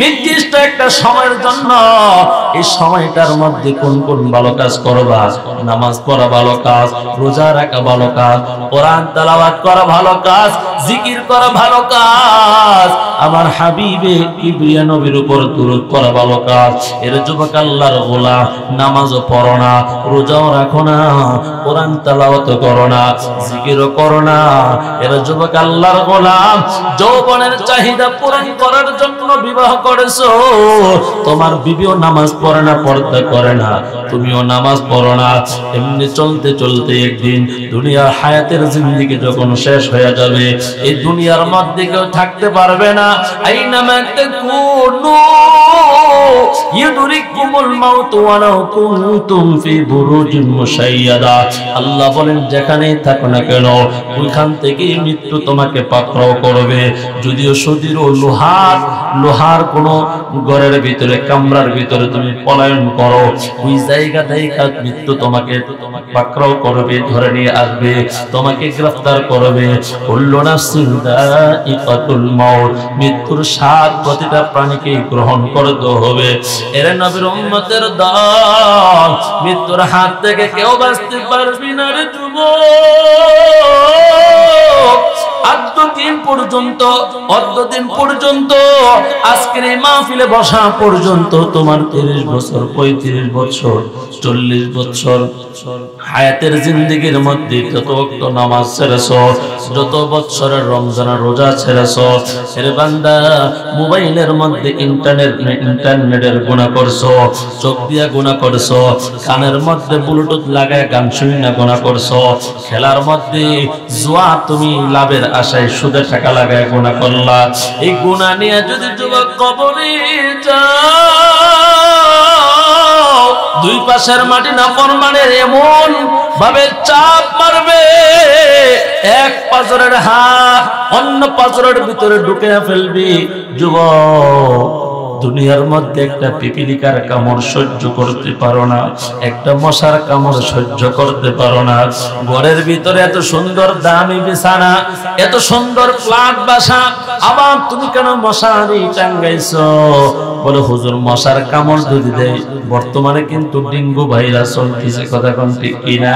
নির্দিষ্ট একটা সময়ের জন্য। এই সময়টার মধ্যে কোন কোন ভালো কাজ করবা? নামাজ পড়া ভালো কাজ, রোজা রাখা ভালো কাজ, কোরআন তেলাওয়াত করা ভালো কাজ, জিকির করা ভালো কাজ, আমার হাবিবে কিবরিয়া নবীর উপর দুরূদ পড়া ভালো কাজ। এর যুবক আল্লাহর গোলাম, নামাজও পড়ো না, রোজাও রাখো না, কোরআন তেলাওয়াত করো না, জিকিরও করো না। এর যুবক আল্লাহর গোলাম, যৌবনের চাহিদা পূরণ করার জন্য বিবাহ করেছো, তোমার বিবিও নামাজ পড়ে না, পর্দা করে না, তুমিও নামাজ পড়ো না। এমনি চলতে চলতে একদিন দুনিয়ার হায়াতের জিন্দেগি যখন শেষ হয়ে যাবে, এই দুনিয়ার মধ্যে কেউ থাকতে পারবে না। আইনামা তাকুনু ইউদরিকুমুল মাউত ওয়ালাউ কুনতুম ফি বুরুজিন মুশাইয়াদা। আল্লাহ বলেন, যেখানেই থাকো না কেন ওইখান থেকে মৃত্যু তোমাকে পাকড়াও করবে। যদিও সদীর ও লোহার কোন ঘরের ভিতরে, কামরার ভিতরে তুমি পলায়ন করো, ওই জায়গা থেকে মৃত্যু তোমাকে পাকড়াও করবে, ধরে নিয়ে আসবে, তোমাকে গ্রেফতার করবে। কুল্লু নাফসিন যায়িকাতুল মাউত, মৃত্যুর স্বাদ প্রতিটা প্রাণীকে গ্রহণ করতে হবে। হবে। এর নবীর উম্মতের দল, মৃত্যুর হাত থেকে কেউ বাঁচতে পারবি না রে যুবক। অদ্যদিন পর্যন্ত আজকের এই মাহফিলে বসা পর্যন্ত তোমার 30 বছর, 35 বছর, 40 বছর হায়াতের জিন্দেগির মধ্যে যত ওয়াক্ত নামাজ ছেড়েছো, যত বছরের রমজানের রোজা ছেড়েছো, এর বান্দা মোবাইলের মধ্যে ইন্টারনেটের গুনাহ করছো, চোখ দিয়া গুনাহ করছো, কানের মধ্যে ব্লুটুথ লাগায় গান শুনে না গুনাহ করছো, খেলার মধ্যে জুয়া তুমি লাভের আশায় সুদে টাকা লাগায় গুনাহ করলা। এই গুনাহ নিয়ে যদি যুবক কবরে যাও, দুই পাশের মাটি নাফরমানের এমন ভাবে চাপ মারবে, এক পাথরের হাত অন্য পাথরের ভিতরে ঢুকে ফেলবি। যুবক, দুনিয়ার মধ্যে একটা পিপিলিকার কামড় সহ্য করতে পারো না, একটা মশার কামড় সহ্য করতে পারো না। ঘরের ভিতরে এত সুন্দর দামি বিছানা, এত সুন্দর ফ্ল্যাট বাসা, আবার তুমি কেন মশারি টাঙ্গাইছো? বলে হুজুর মশার কামড় যদি দেয়। বর্তমানে কিন্তু ডেঙ্গু ভাইরাস চলতেছে, কথা কোন ঠিক কিনা?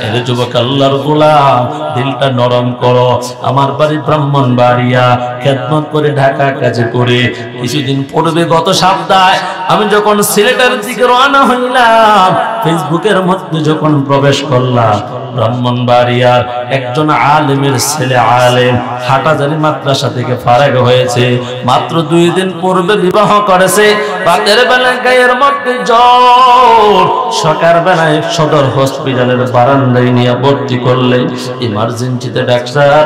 এর যুবক আল্লাহর গোলাম, দিলটা নরম করো। আমার বাড়ি ব্রাহ্মণবাড়িয়া, খেদমত করে ঢাকা কাজে করে কিছুদিন পূর্বে গত সপ্তাহে আমি যখন সিলেটের দিকে রওনা হইলাম, ফেসবুকের মধ্যে যখন প্রবেশ করলাম, ব্রাহ্মণবাড়িয়ার একজন আলেমের ছেলে, আলেম হাটাজারি মাদ্রাসা থেকে ফারাগ হয়েছে, মাত্র 2 দিন পূর্বে বিবাহ করেছে। রাতের বেলায় গায়ের মধ্যে জ্বর, সকাল বেলায় সদর হসপিটালের বারান্দায় নিয়ে ভর্তি করলেন। ইমার্জেন্সিতে ডাক্তার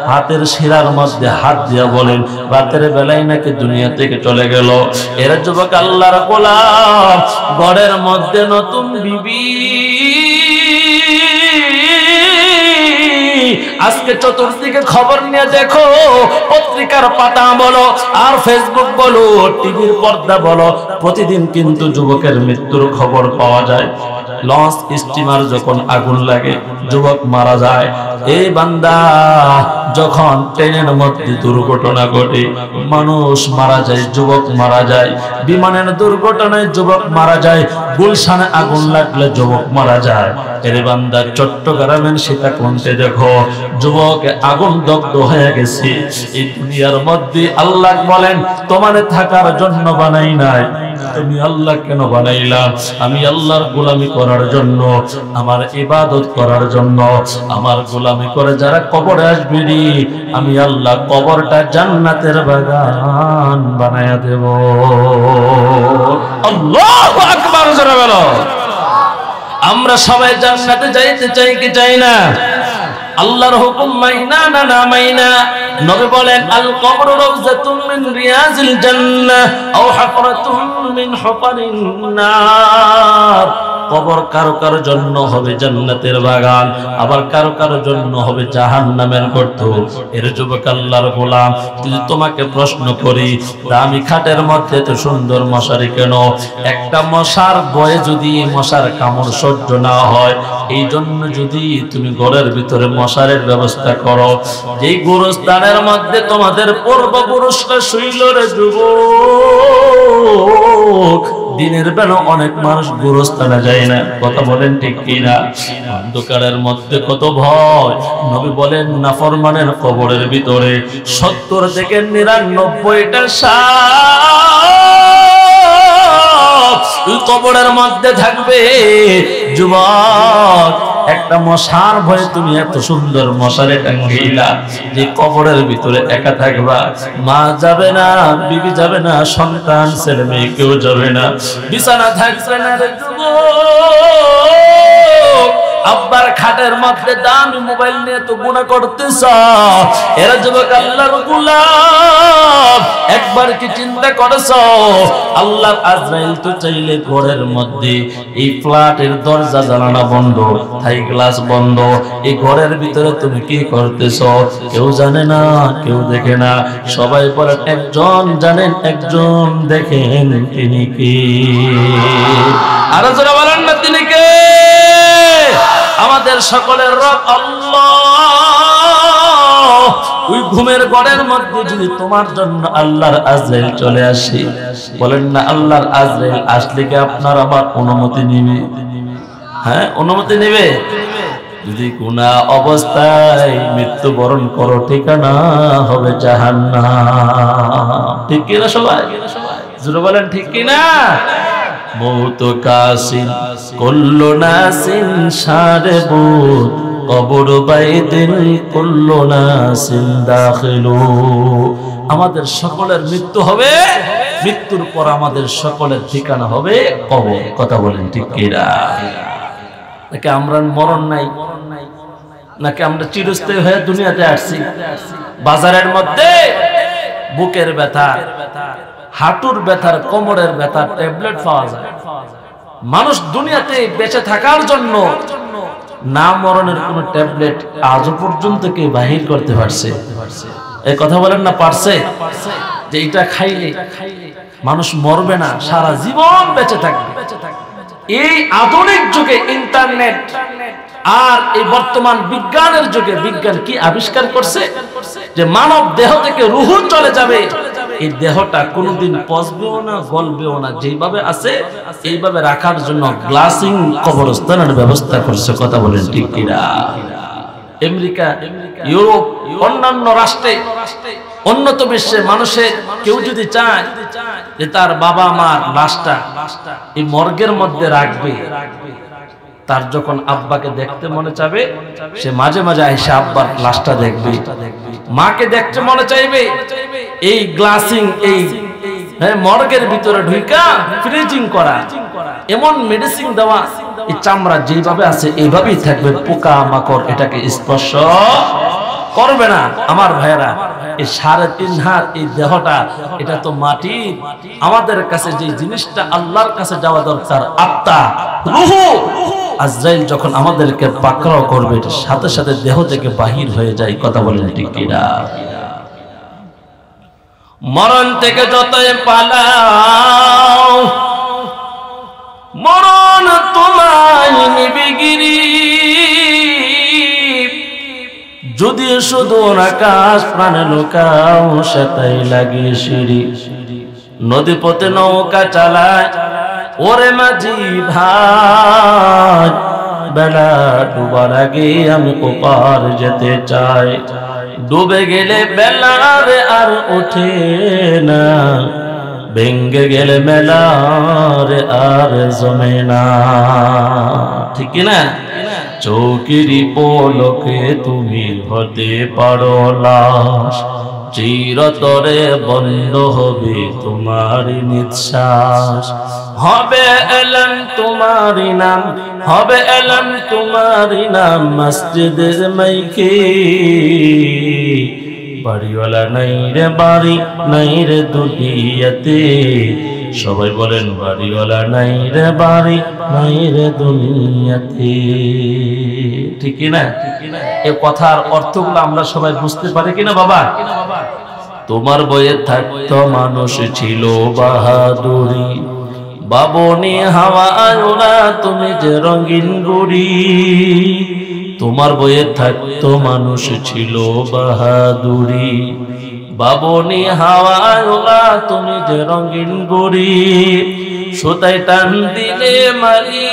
হাতের শিরার মধ্যে হাত দিয়া বলেন রাতের বেলায় নাকি দুনিয়া থেকে চলে গেল। এরা যুবক আল্লাহর গোলাম, ঘরের মধ্যে নতুন বিবি, আজকে চতুর্দিকে খবর নিয়ে দেখো, পত্রিকার পাতা বলো আর ফেসবুক বলো, টিভির পর্দা বলো, প্রতিদিন কিন্তু যুবকের মৃত্যুর খবর পাওয়া যায়। লঞ্চ স্টিমার যখন আগুন লাগে, যুবক মারা যায়। এই বান্দা, যখন ট্রেনের মধ্যে দুর্ঘটনা ঘটে, মানুষ মারা যায়, যুবক মারা যায়। বিমানের দুর্ঘটনায় যুবক মারা যায়। গুলশানে আগুন লাগলে যুবক মারা যায়। এর বান্দা, চট্টগ্রামের সীতাকুণ্ডে দেখো, যুবক আগুন দগ্ধ হয়ে গেছে। এই দুনিয়ার মধ্যে আল্লাহ বলেন তোমার থাকার জন্য বানাই নাই, তুমি আল্লাহ কেন বানাইলাম? আমি আল্লাহর গোলামি করার জন্য, আমার ইবাদত করার জন্য। আমার গোলামি করে যারা কবরে আসবে, আমি আল্লাহ কবরটা জান্নাতের বাগান বানায়া দেব। আল্লাহু আকবার, জোরে বলো। আমরা সবাই জান্নাতে যাইতে চাই কি চাই না? আল্লাহর হুকুম মাইনা না না মাইনা? নবী বলেন আল কবরু রাউযাতুম মিন রিয়াজিল জান্নাহ আও হাফরাতুম মিন হুফারিন নার। কবর কারো কারো জন্য হবে জান্নাতের বাগান, আবার কারো কারো জন্য হবে জাহান্নামের গর্ত। এর যুবক আল্লাহর গোলাম, যদি তোমাকে প্রশ্ন করি দামি খাটের মধ্যে তো সুন্দর মশারি কেন? একটা মশার ভয়ে যদি মশার কামড় সহ্য না হয়, এই জন্য যদি তুমি ঘরের ভিতরে মশারের ব্যবস্থা করো, যেই গোরস্থানের মধ্যে তোমাদের পূর্বপুরুষরা শুইল রে যুবক, দিনের বেলা অনেক মানুষ গোরস্থানে যায় না, কথা বলেন ঠিক কিনা? অন্ধকারের মধ্যে কত ভয়। নবী বলেন নাফরমানের কবরের ভিতরে 70 থেকে 99টা সাপ কবরের মধ্যে থাকবে। যুবক, একটা মশার ভয়ে তুমি এত সুন্দর মশারে টাঙ্গাইলা, যে কবরের ভিতরে একা থাকবা। মা যাবে না, বিবি যাবে না, সন্তান ছেলে মেয়ে কেউ যাবে না, বিছানা থাকবে না রে যুবক। আব্বার খাটের মধ্যে দামি মোবাইল নিয়ে তো গুনাহ করতেছ। এরা যুবক আল্লাহর গোলাম, একবার কি চিন্তা করেছ আল্লাহর আজরাইল তো চাইলে ঘরের মধ্যে এই ফ্ল্যাটের দরজা জানালা বন্ধ, থাই গ্লাস বন্ধ, এই ঘরের ভিতরে তুমি কি করতেছ? কেউ জানে না, কেউ দেখে না। সবাই বলে একজন জানেন, একজন দেখেন, তিনি কি? আর যারা বলেন না তিনি কে? আমাদের সকলের রব আল্লাহ। ওই ঘুমের ঘরের মধ্যে যদি তোমার জন্য আল্লাহর আজরাইল চলে আসে, বলেন না আল্লাহর আজরাইল আসলে কি আপনার আবার অনুমতি নিবে? হ্যাঁ, অনুমতি নেবে। যদি গুনাহ অবস্থায় মৃত্যুবরণ করো, ঠিকানা হবে জাহান্নাম। ঠিক কিনা সবাই? জোরে বলেন ঠিক কিনা? মৌত কাসিন কুল্লু নাসিন শারবুত কবর বাইদিন কুল্লু নাসিন দাখিলু। আমাদের সকলের মৃত্যু হবে, মৃত্যুর পর আমাদের সকলের ঠিকানা হবে কবর। কথা বলেন ঠিক কিনা? নাকি আমরা মরণ নাই, নাকি আমরা চিরস্থায়ী হয়ে দুনিয়াতে আসছি? বাজারের মধ্যে বুকের ব্যথা, হাঁটুর ব্যথার, কোমরের ব্যথার ট্যাবলেট পাওয়া যায়। মানুষ দুনিয়াতে বেঁচে থাকার জন্য না মরণের কোন ট্যাবলেট আজও পর্যন্ত কে বাহির করতে পারছে? এই কথা বলেন না পারছে? যে এটা খাইলে মানুষ মরবে না, সারা জীবন বেঁচে থাকবে। এই আধুনিক যুগে ইন্টারনেট আর এই বর্তমান বিজ্ঞানের যুগে বিজ্ঞান কি আবিষ্কার করছে? যে মানব দেহ থেকে রূহ চলে যাবে, এই দেহটা কোনোদিন পচবেও না, গলবেও না, যেভাবে আছে এইভাবে রাখার জন্য গ্লাসিং কবরস্থানের ব্যবস্থা করছে। কথা বলেন ঠিক কিনা? আমেরিকা, ইউরোপ, অন্যান্য রাষ্ট্রে, উন্নত বিশ্বে মানুষের কেউ যদি চায় যে তার বাবা মার লাশটা এই মর্গের মধ্যে রাখবে, তার যখন আব্বাকে দেখতে মনে চাবে সে মাঝে মাঝে এসে আব্বার লাশটা দেখবে। মাকে দেখতে মনে চাইবে, এই গ্লাসিং, এই মর্গের ভিতরে ঢুকা ফ্রিজিং করা, এমন মেডিসিন দেওয়া, এই চামড়া যেভাবে আছে এইভাবেই থাকবে, পোকা মাকড় এটাকে স্পর্শ করবে না। আমার ভাইয়েরা, এই 3.5 হাত এই দেহটা, এটা তো মাটি। আমাদের কাছে যে জিনিসটা আল্লাহর কাছে যাওয়া দরকার, আত্মা, রূহ, আজরাইল যখন আমাদেরকে পাকড়াও করবে, সাথে সাথে দেহ থেকে বাহির হয়ে যায়। কথা বলেন ঠিক কিনা? মরণ থেকে যতই পালাও, মরণ তোমায় নিবে গিরি। যদি শুধু আকাশ প্রাণে লোকাও, সেটাই লাগে সিঁড়ি। নদী পথে নৌকা চালায় ওরে মাঝি ভাই, বেলা ডুবার আগে আমি ওপার যেতে চাই। ডুবে গেলে বেলার আর ওঠে না, ভেঙ্গে গেলে মেলার আর জমে না। ঠিক না? চৌকিরি পলকে তুমি হতে পারো লাশ, চিরতরে বন্ধ হবে তোমার নিঃশ্বাস। হবে এলাম তোমারি নাম, হবে এলাম তোমারি নাম মসজিদের মাইকে। বাড়িওয়ালা নাই রে বাড়ি, নাই রে দুনিয়াতে। সবাই বলেন বাড়িওয়ালা নাই রে বাড়ি, নাই রে দুনিয়াতে। ঠিক না? এই কথার অর্থগুলো আমরা সবাই বুঝতে পারি কিনা বাবা? তোমার বইয়ে থাকতো মানুষ ছিল বাহাদুরি, বাবনি হাওয়ায় ওরা তুমি যে রঙিন গুড়ি। তোমার বইয়ে থাকতো মানুষ ছিল বাহাদুরি, বাবনি হাওয়ায় ওরা তুমি যে রঙিন গুড়ি। সুতায় টান দিলে মারি,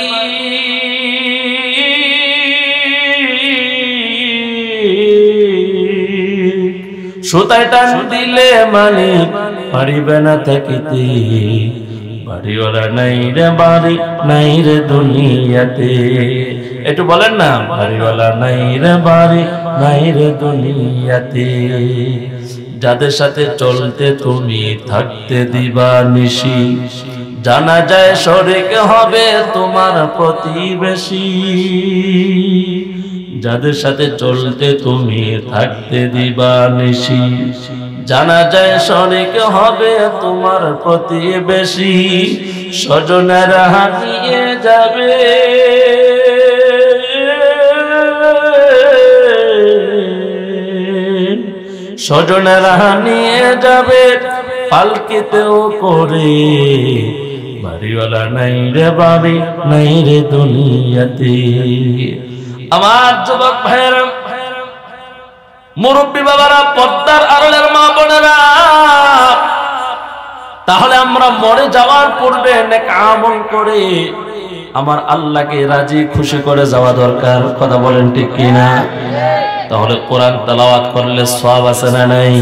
সুতায় টান দিলে মালিক পারিবে না থাকিতে। বাড়িওয়ালা নাই রে বাড়ি, নাই রে দুনিয়াতে। একটু বলেন না, বাড়িওয়ালা নাই রে বাড়ি, নাই রে দুনিয়াতে। যাদের সাথে চলতে তুমি থাকতে দিবা নিশি, জানা যায় শরীক হবে তোমার প্রতিবেশী। যাদের সাথে চলতে তুমি থাকতে দিবা নিশি, জানা যায় শরীক হবে তোমার প্রতিবেশী। স্বজনেরা হারিয়ে যাবে, স্বজনেরা নিয়ে যাবে পালকিতেও করে। বাড়িওয়ালা নাই রে বাড়ি, নাই রে দুনিয়াতে। আমার যুবক ভাইরা, মুরব্বী বাবারা, পর্দার আড়ালের মা বোনেরা, তাহলে আমরা মরে যাওয়ার পূর্বে নেক আমল করে আমার আল্লাহকে রাজি খুশি করে যাওয়া দরকার। কথা বলেন ঠিক কিনা? তাহলে কোরআন তেলাওয়াত করলে সওয়াব আছে না নাই?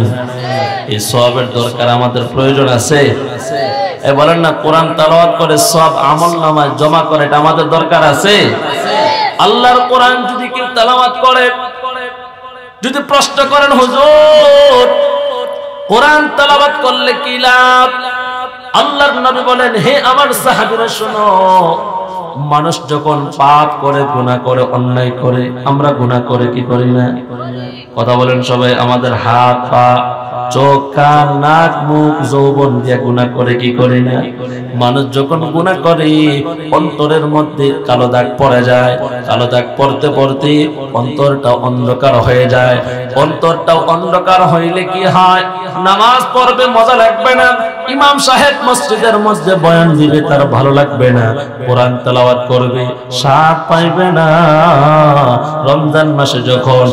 এই সওয়াবের দরকার আমাদের প্রয়োজন আছে। বলেন না, কোরআন তেলাওয়াত করে সওয়াব আমলনামায় জমা করে, এটা আমাদের দরকার আছে। আল্লাহর কোরআন যদি কেউ তেলাওয়াত করে, যদি প্রশ্ন করেন হুজুর কোরআন তেলাওয়াত করলে কি লাভ, আল্লাহর নবী বলেন, হে আমার সাহাবীরা শোনো, মানুষ যখন পাপ করে, গুনাহ করে, অন্যায় করে, আমরা গুনাহ করে কি করি না? কথা বলেন সবাই। আমাদের হাত পা চোখ কান নাক মুখ যৌবন দিয়ে গুনাহ করে কি করি না? মানুষ যখন গুনাহ করে অন্তরের মধ্যে কালো দাগ পড়ে যায়। কালো দাগ পড়তে পড়তে অন্তরটা অন্ধকার হয়ে যায়। অন্তরটা অন্ধকার হইলে কি হয়? নামাজ পড়বে মজা লাগবে না, ইমাম সাহেব মসজিদের মধ্যে বয়ান দিবে তার ভালো লাগবে না, কোরআন তেলাওয়াত করবে স্বাদ পাইবে না। রমজান মাসে যখন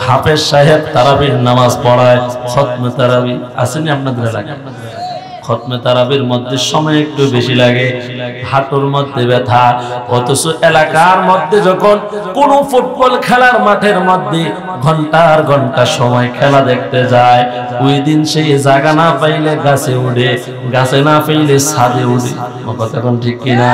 হাফেজ সাহেব তারাবির নামাজ পড়ায়, খতমে তারাবি আসেনি আপনাদের এলাকায়? খতমে তারাবির মধ্যে সময় একটু বেশি লাগে, হাঁটুর মধ্যে ব্যথা। অথচ এলাকার মধ্যে যখন কোন ফুটবল খেলার মাঠের মধ্যে ঘন্টার ঘন্টা সময় খেলা দেখতে যায়, ওই দিন সেই জায়গা না পাইলে গাছে উঠে, গাছে না পাইলে ছাদে উঠে। কথা কোন ঠিক কিনা?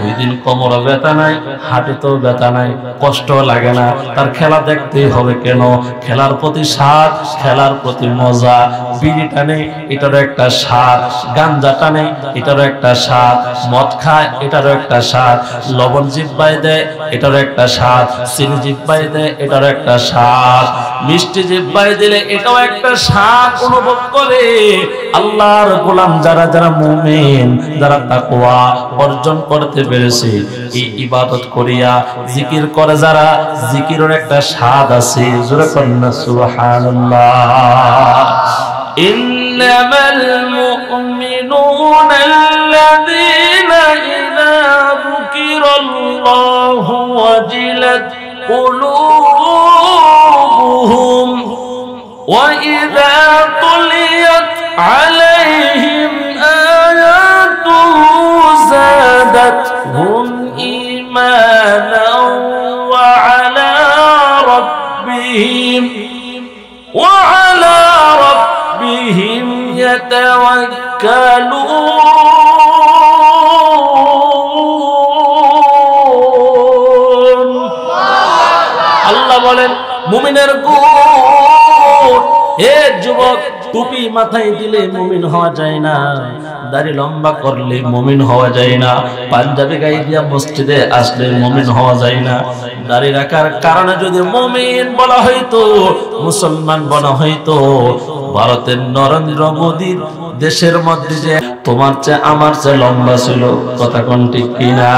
ওই দিন কোমরে ব্যথা নাই, হাঁটুতেও ব্যথা নাই, কষ্ট লাগে না। তার খেলা দেখতেই হবে। কেন? খেলার প্রতি স্বাদ, খেলার প্রতি মজা। বিড়ি টানে, এটারও একটা স্বাদ। গাঞ্জা টানে, এটারও একটা স্বাদ। মদ খায়, এটারও একটা স্বাদ। লবণ জিহ্বায় দেয়, এটারও একটা স্বাদ। চিনি জিহ্বায় দেয়, এটারও একটা স্বাদ। মিষ্টি জিহ্বায় দিলে এটাও একটা স্বাদ অনুভব করে। আল্লাহর গোলাম যারা, যারা মুমিন, যারা তাকওয়া অর্জন করতে পেরেছে, এই ইবাদত করিয়া জিকির করে যারা, জিকিরের একটা স্বাদ আছে। জোরে কন্না সুবহানাল্লাহ। ইন্নামাল মুমিনুনা আল্লাযীনা ইযা যুকিরাল্লাহু ওয়াজিলাত কুলুবুহুম ওয়া ইযা তুলিয়াত আলাইহিম আয়াতুহু যাদাতহুম ঈমানাও ওয়া আলা রাব্বিহিম ইয়াতাওয়াক্কালুন। আল্লাহ বলেন মুমিনের গুণ। হে যুবক, টুপি মাথায় দিলে মুমিন হওয়া যায় না, দাড়ি লম্বা করলে মুমিন হওয়া যায় না, পাঞ্জাবি গায়ে দিয়া মসজিদে আসলে মুমিন হওয়া যায় না। দাড়ি রাখার কারণে যদি মুমিন বলা হইতো, মুসলমান বলা হইতো, ভারতের নরেন্দ্র মোদীর দেশের মধ্যে যে তোমার চেয়ে আমার চেয়ে লম্বা ছিল। কথা কোন ঠিক কিনা?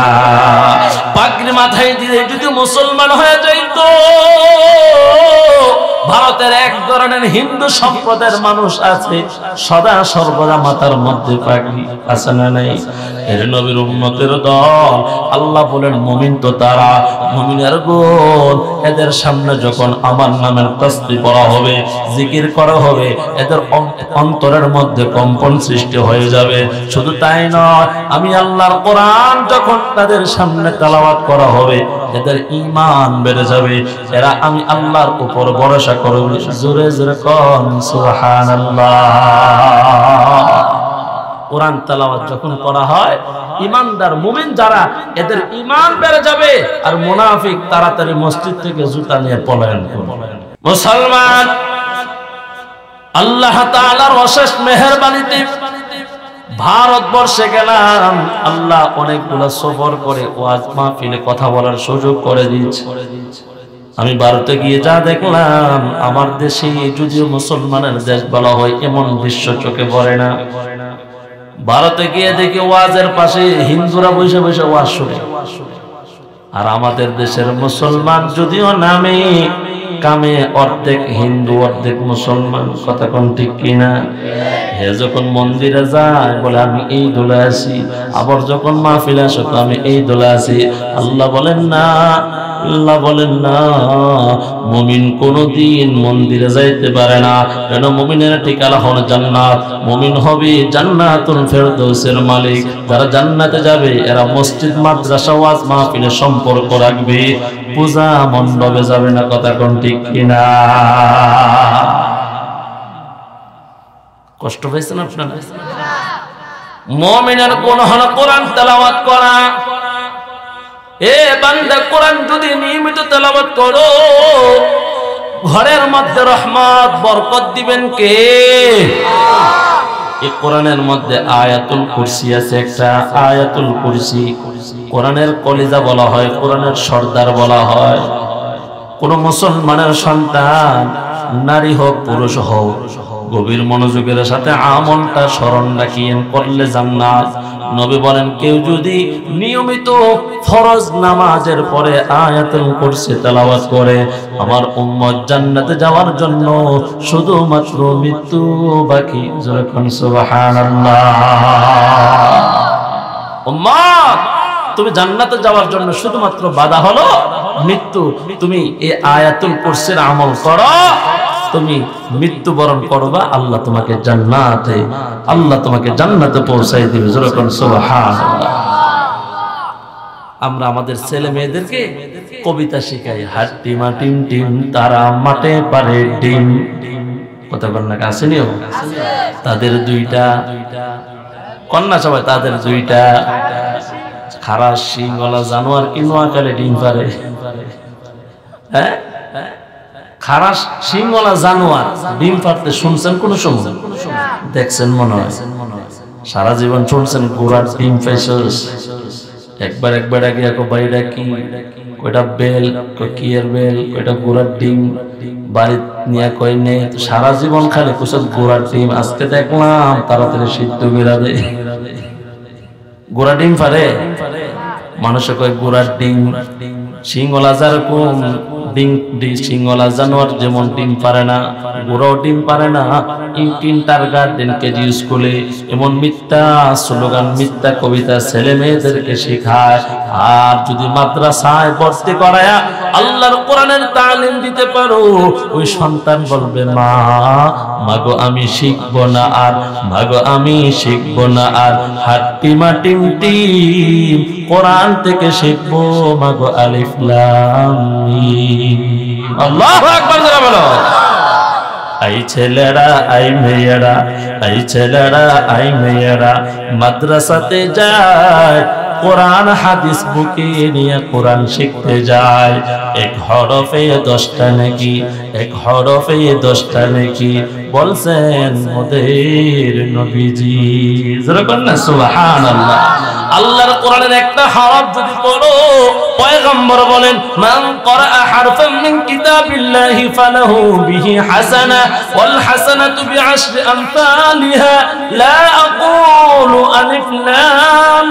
পাগড়ি মাথায় দিয়ে যদি মুসলমান হয়ে যাইতো, ভারতের এক ধরনের হিন্দু সম্প্রদায়ের মানুষ আছে, সদা সর্বদা মাথার মধ্যে পাগড়ি আছে না নাই? এর নবীর উম্মতের দল। আল্লাহ বলেন মুমিন তো তারা, মুমিনের গুণ। এদের সামনে যখন আমার নামের তাসবিহ পড়া হবে, জিকির করা হবে, এদের অন্তরের মধ্যে কম্পন সৃষ্টি হয়ে যাবে। শুধু তাই নয়, আমি আল্লাহর কোরআন যখন তাদের সামনে তেলাওয়াত করা হবে, এদের ঈমান বেড়ে যাবে। এরা আমি আল্লাহর উপর ভরসা করবে। জোরে জোরে কোন সুবহানাল্লাহ। কোরআন তেলাওয়াত যখন করা হয়, ঈমানদার মুমিন যারা, এদের ঈমান বেড়ে যাবে। আর মুনাফিক তাড়াতাড়ি মসজিদ থেকে জুতা নিয়ে পলায়ন করবে। মুসলমান, আল্লাহ তাআলার অশেষ মেহেরবানিতে ভারতবর্ষে গেলাম। আল্লাহ অনেকগুলো সফর করে ওয়াজ মাহফিলে কথা বলার সুযোগ করে দিয়েছে। আমি ভারতে গিয়ে যা দেখলাম, আমার দেশে যদিও মুসলমানের দেশ বলা হয়, এমন দৃশ্য চোখে পড়ে না। ভারতে গিয়ে দেখি ওয়াজের পাশে হিন্দুরা বসে বসে ওয়াজ শুনে। আর আমাদের দেশের মুসলমান যদিও নামে কামে অর্ধেক হিন্দু অর্ধেক মুসলমান। কথা কোন ঠিক কিনা? হে যখন মন্দিরে যায় বলে আমি এই দোলে আছি, আবার যখন মাহফিলে আসে আমি এই দোলে আছি। আল্লাহ বলেন না, আল্লাহ বলেন না, মুমিন কোনদিন মন্দিরে যাইতে পারে না, কেন মুমিনের ঠিকানা হলো জান্নাত। মুমিন হবে জান্নাতুল ফেরদৌসের মালিক। যারা জান্নাতে যাবে এরা মসজিদ, মাদ্রাসা, ওয়াজ মাহফিলের সম্পর্ক রাখবে, পূজা মণ্ডপে যাবে না। কথা কোন ঠিক কিনা? কষ্ট পাইছেন আপনারা? মুমিনের গুণ হলো কোরআন তেলাওয়াত করা। এ বান্দা, কোরআন যদি নিয়মিত তেলাওয়াত করো, ঘরের মধ্যে রহমত বরকত দিবেন কে? এই কোরআনের মধ্যে আয়াতুল কুরসি আছে একটা। আয়াতুল কুরসি কোরআনের কলিজা বলা হয়, কোরআনের সর্দার বলা হয়। কোন মুসলমানের সন্তান, নারী হোক পুরুষ হোক, গভীর মনোযোগের সাথে আমলটা স্মরণ রাখিয়েন, করলে জান্নাত। নবী বলেন, কেউ যদি নিয়মিত ফরজ নামাজের পরে আয়াতুল কুরসি তেলাওয়াত করে, আমার উম্মত জান্নাতে যাওয়ার জন্য শুধুমাত্র মৃত্যু বাকি। যখন সুবহানাল্লাহ। উম্মত, তুমি জান্নাতে যাওয়ার জন্য শুধুমাত্র বাধা হলো মৃত্যু। তুমি এই আয়াতুল কুরসির আমল করো, তুমি মৃত্যুবরণ করবা, আল্লাহ তোমাকে জান্নাতে পৌঁছাই দিবে। যখন সুবহানাল্লাহ। আমরা আমাদের ছেলে মেয়েদেরকে কবিতা শিখাই, হাট্টি মাটিম টিম তারা মাঠে পারে ডিম। কথা বল না, আসেনিও? তাদের দুইটা কন্যা, সবাই তাদের দুইটা খারাস সিংগলা জানোয়ার কি নোয়াখালী ডিম পারে? হ্যাঁ, খারাস সিংগলা জানোয়ার ডিম পারতে শুনছেন কোন সময়? দেখছেন মনে হয়? সারা জীবন শুনছেন ঘোড়ার ডিম পাইছস? একবার আগে বাইরে কি কয়টা বেল, কি এর বেল, কয়টা ঘোড়ার ডিম বাড়ি নিয়ে কই নেই। সারা জীবন খালি কুসত ঘোড়ার ডিম। আজকে দেখলাম তাড়াতাড়ি সিদ্ধ বেরাবে। ঘোড়া ডিম পারে? মানুষে কয় ঘোড়ার ডিম। সিংহলা যেরকম সিংহলা জানোয়ার যেমন ডিম পারে না, ঘোড়াও ডিম পারে না। কিন্টার গার্ডেন কেজি স্কুলে এমন মিথ্যা স্লোগান, মিথ্যা কবিতা ছেলে মেয়েদেরকে শেখায়। আর যদি মাদ্রাসায় ভর্তি করায়া আল্লাহর কোরআনের তালিম দিতে পারো, ওই সন্তান বলবে, মাগো আমি শিখবো না আর, মাগো আমি শিখবো না আর, হাট্টি মাটিম টিম কোরআন থেকে শিখবো, মাগো আলিফ লাম মিম। আল্লাহু আকবার জোরে বলো। আই ছেলেরা আই মেয়েরা, আই ছেলেরা আই মেয়েরা মাদ্রাসাতে যায়, কোরআন হাদিস বুকে নিয়ে কোরআন শিখতে যায়। এক হরফে 10টা নাকি, এক হরফে 10টা নাকি বলছেন মোদের নবীজি। জোরে বলেন না সুবহানাল্লাহ। আল্লাহর কোরআনের একটা হরফ যদি পড়ো, পয়গম্বর বলেন, মান ক্বারা হারফান মিন কিতাবিল্লাহি ফালাহু বিহি হাসানা ওয়াল হাসানাতু বিআশরি আমসালিহা লা আকুলু আলিফ লাম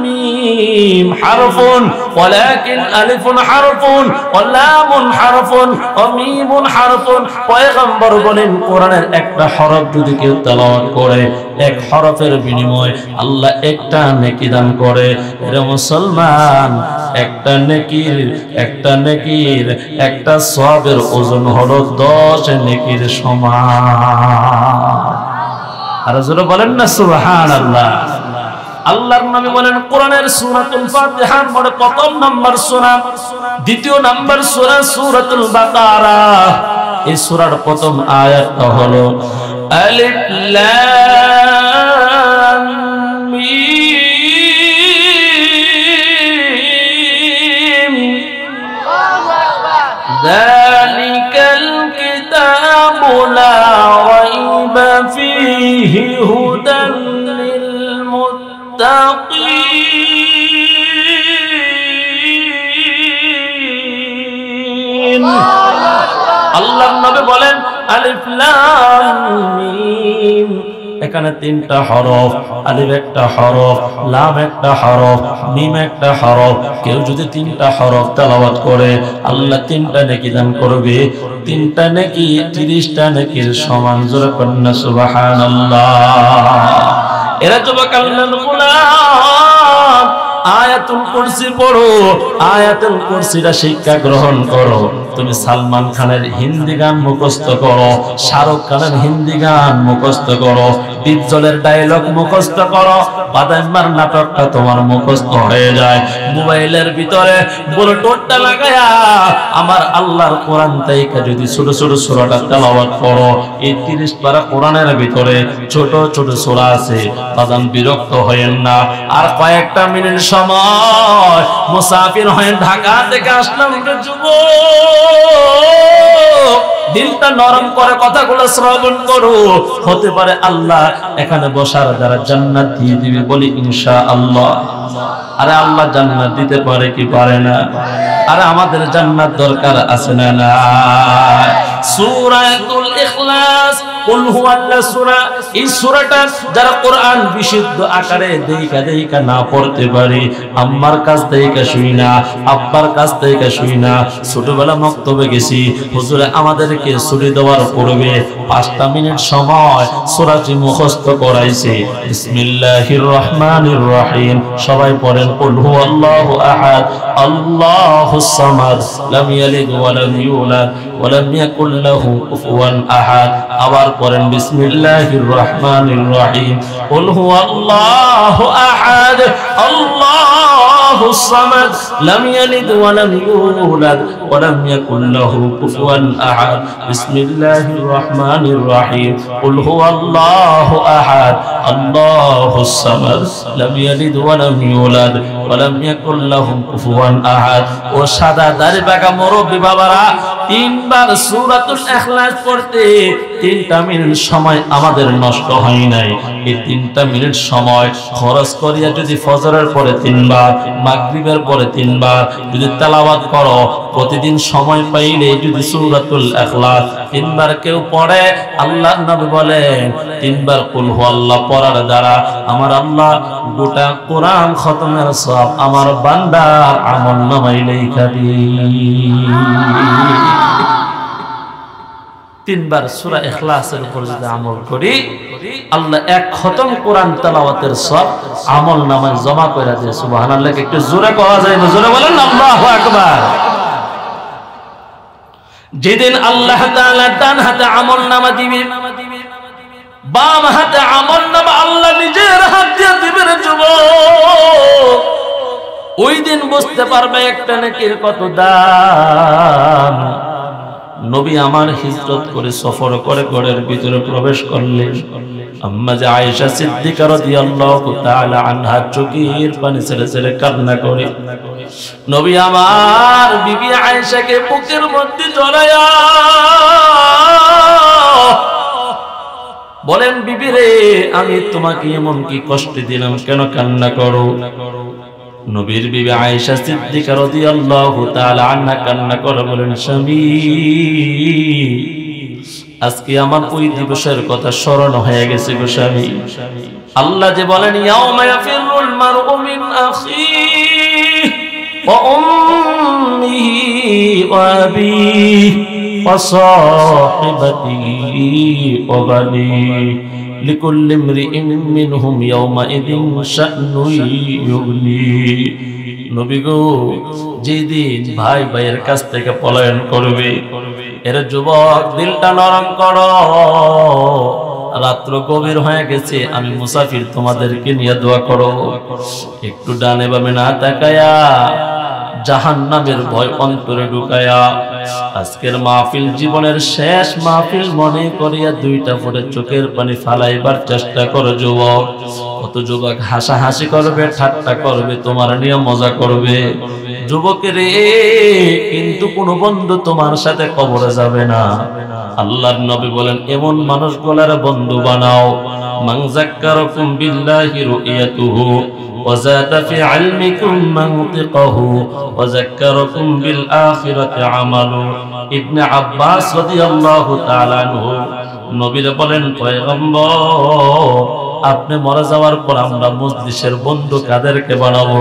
মিম হারফুন ওয়ালাকিন আলিফুন হারফুন ওয়া লামুন হারফুন ওয়া মিমুন হারফুন। পয়গম্বর বলেন, কোরআনের একটা হরফ যদি কেউ তেলাওয়াত করে, এক হরফের বিনিময়ে আল্লাহ একটা নেকি দান করে। এরা মুসলমান, একটা নেকির একটা সওয়াবের ওজন হলো 10 নেকির সমান। আর যারা বলেন না সুবহানাল্লাহ। আল্লাহর নবী বলেন, কোরআনের সূরাতুল ফাতিহার মধ্যে প্রথম নাম্বার সূরা, দ্বিতীয় নাম্বার সূরা সূরাতুল বাকারা। এই সূরার প্রথম আয়াতটা হলো আলিফ লাম মিম যালিকাল কিতাবু লা রাইবা ফীহি হুদান লিল মুত্তাকিন। আল্লাহর নবী বলেন, আলিফ লাম মিম, এখানে 3টা হরফ, আলিফ একটা হরফ, লাম একটা হরফ, মিম একটা হরফ। কেউ যদি 3টা হরফ তেলাওয়াত করে, আল্লাহ 3টা নেকি দান করবে। 3টা নেকি 30টা নেকির সমান। জোরে কন্যা সুবহানাল্লাহ। এরা যুবক আল্লাহর গোলাম, আয়াতুল কুরসি পড়ো, আয়াতুল কুরসিটা শিক্ষা গ্রহণ করো। তুমি সালমান খানের হিন্দি গান মুখস্থ করো, শাহরুখ খানের হিন্দি গান মুখস্থ করো, বিজ্জলের ডায়লগ মুখস্থ করো, বাদাইমার নাটকটা তোমার মুখস্থ হয়ে যায়। মোবাইলের ভিতরে ব্লুটুথটা লাগায়া আমার আল্লাহর কোরআন থেকে যদি ছোট ছোট সূরাটা তেলাওয়াত করো, এই 30 পারা কোরআনের ভিতরে ছোট ছোট সূরা আছে, বাদাম বিরক্ত হয়েন না। আর কয়েকটা মিনিট সময় মুসাফির হয়ে ঢাকা থেকে আসলাম, দিলটা নরম করে কথাগুলো শ্রবণ করো, হতে পারে আল্লাহ এখানে বসার দ্বারা জান্নাত দিয়ে দিবে, বলি ইনশাআল্লাহ। আরে আল্লাহ জান্নাত দিতে পারে কি পারে না? আরে আমাদের জান্নাত দরকার আছে না? না। সূরাতুল ইখলাস, কুল হুয়াল্লাহু সূরা, এই সূরাটা যারা কোরআন বিশুদ্ধ আকারে দেইকা না পড়তে পারি, আম্মার কাছ থেকে শুই না, আব্বার কাছ থেকে শুই না, ছোটবেলা মক্তবে গেছি, হুজুরে আমাদেরকে ছুটি দেওয়ার পূর্বে 5টা মিনিট সময় সূরাটি মুখস্থ করাইছে। বিসমিল্লাহির রহমানির রহিম, সবাই পড়েন কুল হুয়াল্লাহু আহাদ আল্লাহুস সামাদ লাম ইয়ালিদ ওয়া লাম ইউলাদ ওয়া লাম ইয়াকুল লাহু কুফুয়ান আহাদ। আবার পড়েন বিসমিল্লাহির রহমানির রহিম, কুল হুয়াল্লাহু আহাদ আল্লাহুস সামাদ লাম ইয়ালিদ ওয়া লাম ইউলাদ ওয়া লাম ইয়াকুল লাহু কুফুয়ান আহাদ। বিসমিল্লাহির রহমানির রহিম, কুল হুয়াল্লাহু আহাদ আল্লাহুস সামাদ লাম ইয়ালিদ ওয়া লাম ইউলাদ ওয়া লাম ইয়াকুল লাহু কুফুয়ান আহাদ। ও সাদা দাড়ি পাকা মুরব্বি বাবারা, 3 বার সূরাতুল ইখলাস পড়তে 3টা মিনিট সময় আমাদের নষ্ট হয় নাই। এই 3টা মিনিট সময় খরচ করিয়া যদি ফজরের পরে 3 বার, মাগরিবের পরে 3 বার যদি তেলাওয়াত করো, প্রতিদিন সময় পাইলে যদি সূরাতুল ইখলাস 3 বার কেউ পড়ে, আল্লাহর নবী বলেন 3 বার কুল হুয়াল্লাহ পড়ার দ্বারা আমার আল্লাহ গোটা কোরআন খতমের সওয়াব আমার বান্দার আমলনামায় লেখা দিবেন। 3 বার সূরা ইখলাসের উপর যদি আমল করি, আল্লাহ 1 খতম কোরআন তেলাওয়াতের সওয়াব আমলনামায় জমা করে দেয়। সুবহানাল্লাহ। একটু জোরে কওয়া যায় না? জোরে বলেন আল্লাহু আকবার। যেদিন আল্লাহ তাআলা ডান হাতে আমলনামা দিবে, বাম হাতে আমলনামা আল্লাহ নিজের হাত দিয়ে দিবেন যুবক, ওই দিন বুঝতে পারবে একটা নেকির কত দাম। নবী আমার হিজরত করে সফর করে ঘরের ভিতরে প্রবেশ করলেন। আম্মা যে আয়েশা সিদ্দিকা রাদিয়াল্লাহু তাআলা আনহা চোখের পানি ছেড়ে ছেড়ে কান্না করে নবী আমার বিবি আয়েশাকে বুকের মধ্যে জড়ায়া বলেন, বিবি রে, আমি তোমাকে এমন কি কষ্ট দিলাম, কেন কান্না করো? নবীর বিবি আয়েশা সিদ্দিকা রাদিয়াল্লাহু তাআলা আনহা কান্না করে বলেন, স্বামী, আজকে আমার ওই দিবসের কথা স্মরণ হয়ে গেছে গো স্বামী। আল্লাহ যে বলেন, ইয়াউমা ইয়াফিরুল মারউ মিন আখিহি ওয়া উম্মিহি ওয়া আবিহি ওয়া সাহিবাতিহি ওয়া বানিহি লিকুল্লি ইমরিইন মিনহুম ইয়াউমাইযিন শা'নুন ইউগনি। নবী গো, যেদিন ভাই ভাইয়ের কাছ থেকে পলায়ন করবে, এর যুবক দিলটা নরম করো। রাত্র গভীর হয়ে গেছে, আমি মুসাফির, তোমাদেরকে নিয়ে দোয়া করো। একটু ডানে বামে না তাকায়া, জাহান্নামের ভয় অন্তরে ঢুকায়া, আজকের মাহফিল জীবনের শেষ মাহফিল মনে করিয়া 2টা ফোঁটা চোখের পানি ফালাইবার চেষ্টা করো যুবক। কত যুবক হাসাহাসি করবে, ঠাট্টা করবে, তোমার নিয়ে মজা করবে। যুবকের কিন্তু কোন বন্ধু তোমার সাথে কবরে যাবে না। আল্লাহর নবী বলেন, এমন মানুষগুলার বন্ধু বানাও, মান যাক্কারাকুম বিল্লাহি রুয়াতুহু وزاد في علمكم منطقه وذكركم بالآخرة عمله। ইবনে আব্বাস রাদিয়াল্লাহু তাআলা আনহু নবীরে বলেন, পয়গম্বর, আপনি মারা যাওয়ার পর আমরা মজলিসের বন্ধু কাদেরকে বানাবো?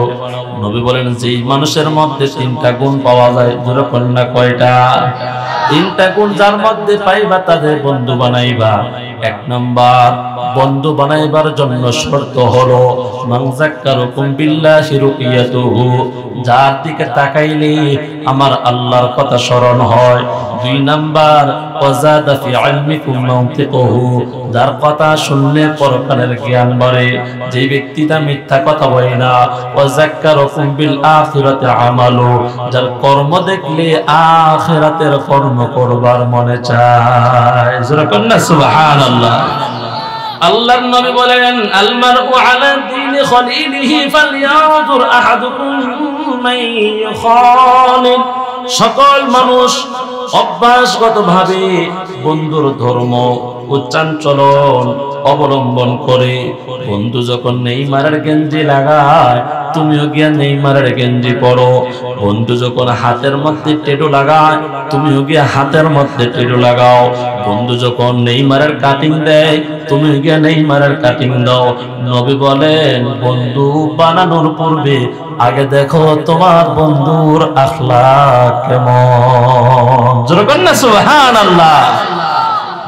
নবী বলেন, যেই মানুষের মধ্যে 3টা গুণ পাওয়া যায়। যেরকম না কয়টা? 3টা গুণ যার মধ্যে পাইবা তাদের বন্ধু বানাইবা। এক নাম্বার বন্ধু বানাইবার জন্য শর্ত হলো মান যাক্কারুকুম বিল্লাহি রুইয়াতুহু, যার দিকে তাকাইলে আমার আল্লাহর কথা স্মরণ হয়। দুই নাম্বার ওয়াজাদা ফি ইলমিকুম মানতিকুহু, যার কথা শুনলে পরকালের জ্ঞান বাড়ে, যে ব্যক্তিটা মিথ্যা কথা বলে না। ওয়াযাক্কারুকুম বিল আখিরাতি আমালু, যার কর্ম দেখলে আখিরাতের কর্ম করবার মনে চায়। জোরে বলেন না সুবহানাল্লাহ। আল্লাহর নবী বলেন আল মারউ আলা দীনি খলিলিহি ফালয়ানজুর আহাদুকুম মান ইউখালিল। সকল মানুষ অভ্যাসগতভাবে বন্ধুর ধর্ম উচ্চাঞ্চলন অবলম্বন করে। বন্ধু যখন নেইমারের গেঞ্জি লাগায় তুমিও গিয়া নেইমারের গেঞ্জি পরো। বন্ধু যখন হাতের মধ্যে টেটু লাগায় তুমিও গিয়া হাতের মধ্যে টেটু লাগাও। বন্ধু যখন নেইমারের কাটিং দেয় তুমিও গিয়া নেইমারের কাটিং দাও। নবী বলেন বন্ধু বানানোর পূর্বে আগে দেখো তোমার বন্ধুর আখলাক কেমন। জোরে বলেন না সুবহানাল্লাহ।